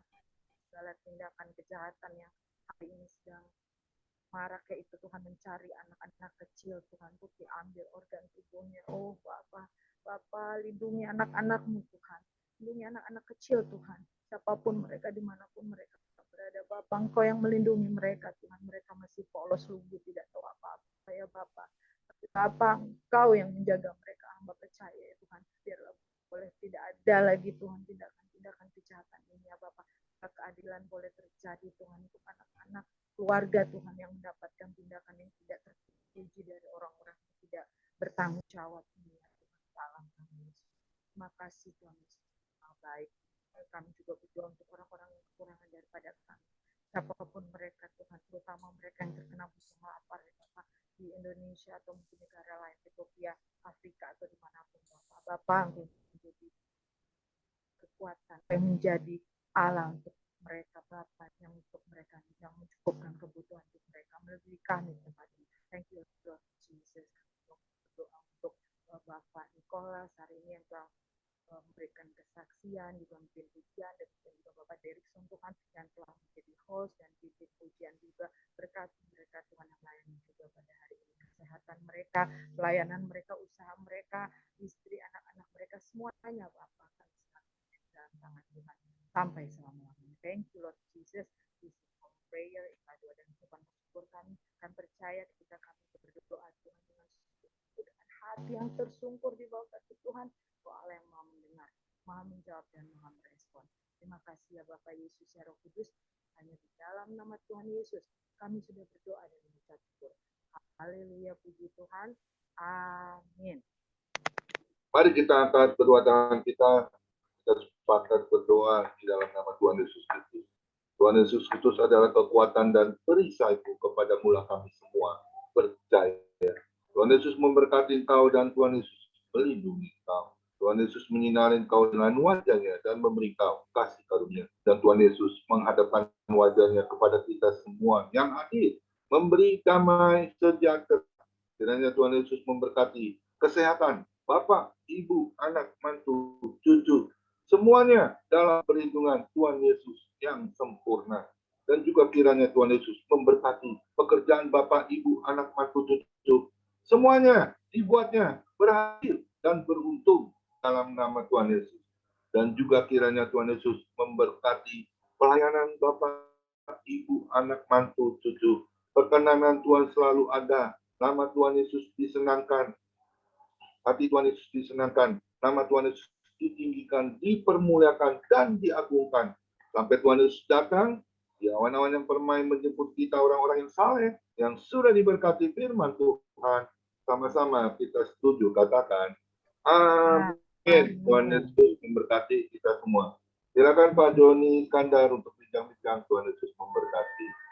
segala tindakan kejahatan yang hari ini sedang marak, yaitu Tuhan mencari anak-anak kecil Tuhan untuk diambil organ tubuhnya. Oh Bapak lindungi anak-anak-Mu Tuhan, lindungi anak-anak kecil Tuhan, siapapun mereka, dimanapun mereka berada Bapak. Engkau yang melindungi mereka Tuhan, mereka masih polos lugu, tidak tahu apa-apa ya Bapak, tapi Bapak Engkau yang menjaga mereka. Hamba percaya ya Tuhan, biarlah boleh tidak ada lagi Tuhan tindakan kejahatan ini ya Bapak. Keadilan boleh terjadi Tuhan untuk anak-anak keluarga Tuhan yang mendapatkan tindakan yang tidak terpuji dari orang-orang yang tidak bertanggung jawab ini ya Tuhan. Dalam nama Yesus. Terima kasih Tuhan Yesus. Baik. Kami juga berdoa untuk orang-orang yang kekurangan daripada kami. Siapapun mereka Tuhan, terutama mereka yang terkena musim lapar ya Bapak, di Indonesia atau mungkin negara lain, Ethiopia, Afrika atau dimanapun Bapak. Bapak yang menjadi kekuatan, yang menjadi Allah untuk mereka Bapak, yang untuk mereka yang mencukupkan kebutuhan untuk mereka, melebihi kami tempat ini. Thank you Lord Jesus. Berdoa untuk Bapak Nicholas hari ini yang telah memberikan kesaksian, juga memimpin pujian, dan juga Bapak Derikson Tuhan yang telah menjadi host dan pimpin pujian juga. Berkati mereka Tuhan yang melayani juga pada hari ini, kesehatan mereka, pelayanan mereka, usaha mereka, istri, anak-anak mereka, semuanya Bapak kami serahkan dalam tangan Tuhan sampai selama-lamanya. Thank you Lord Jesus. This is our prayer, doa dan ucapan syukur kami. Kami percaya ketika kami berdoa Tuhan dengan hati yang tersungkur di bawah kaki Tuhan, Allah yang maha mendengar, maha menjawab dan maha merespon. Terima kasih ya Bapak Yesus ya Roh Kudus. Hanya di dalam nama Tuhan Yesus kami sudah berdoa dan mengucap syukur. Haleluya, puji Tuhan. Amin. Mari kita angkat kedua tangan kita sepakat berdoa di dalam nama Tuhan Yesus Kristus. Tuhan Yesus Kristus adalah kekuatan dan perisaiku kepada mula kami semua percaya. Tuhan Yesus memberkati engkau dan Tuhan Yesus melindungi engkau. Tuhan Yesus menyinari engkau dengan wajahnya dan memberi engkau kasih karunia. Dan Tuhan Yesus menghadapkan wajahnya kepada kita semua yang hadir, memberi damai sejahtera. Kiranya Tuhan Yesus memberkati kesehatan Bapak, Ibu, anak, mantu, cucu, semuanya dalam perlindungan Tuhan Yesus yang sempurna. Dan juga kiranya Tuhan Yesus memberkati pekerjaan Bapak, Ibu, anak, mantu, cucu, semuanya dibuatnya berhasil dan beruntung dalam nama Tuhan Yesus. Dan juga kiranya Tuhan Yesus memberkati pelayanan Bapak, Ibu, anak, mantu, cucu. Perkenanan Tuhan selalu ada. Nama Tuhan Yesus disenangkan. Hati Tuhan Yesus disenangkan. Nama Tuhan Yesus ditinggikan, dipermuliakan, dan diagungkan. Sampai Tuhan Yesus datang, di awan-awan yang permai menjemput kita orang-orang yang saleh, yang sudah diberkati firman Tuhan. Sama-sama kita setuju, katakan. Amin. Tuhan Yesus memberkati kita semua. Silakan Pak Joni Skandar untuk bincang-bincang. Tuhan Yesus memberkati.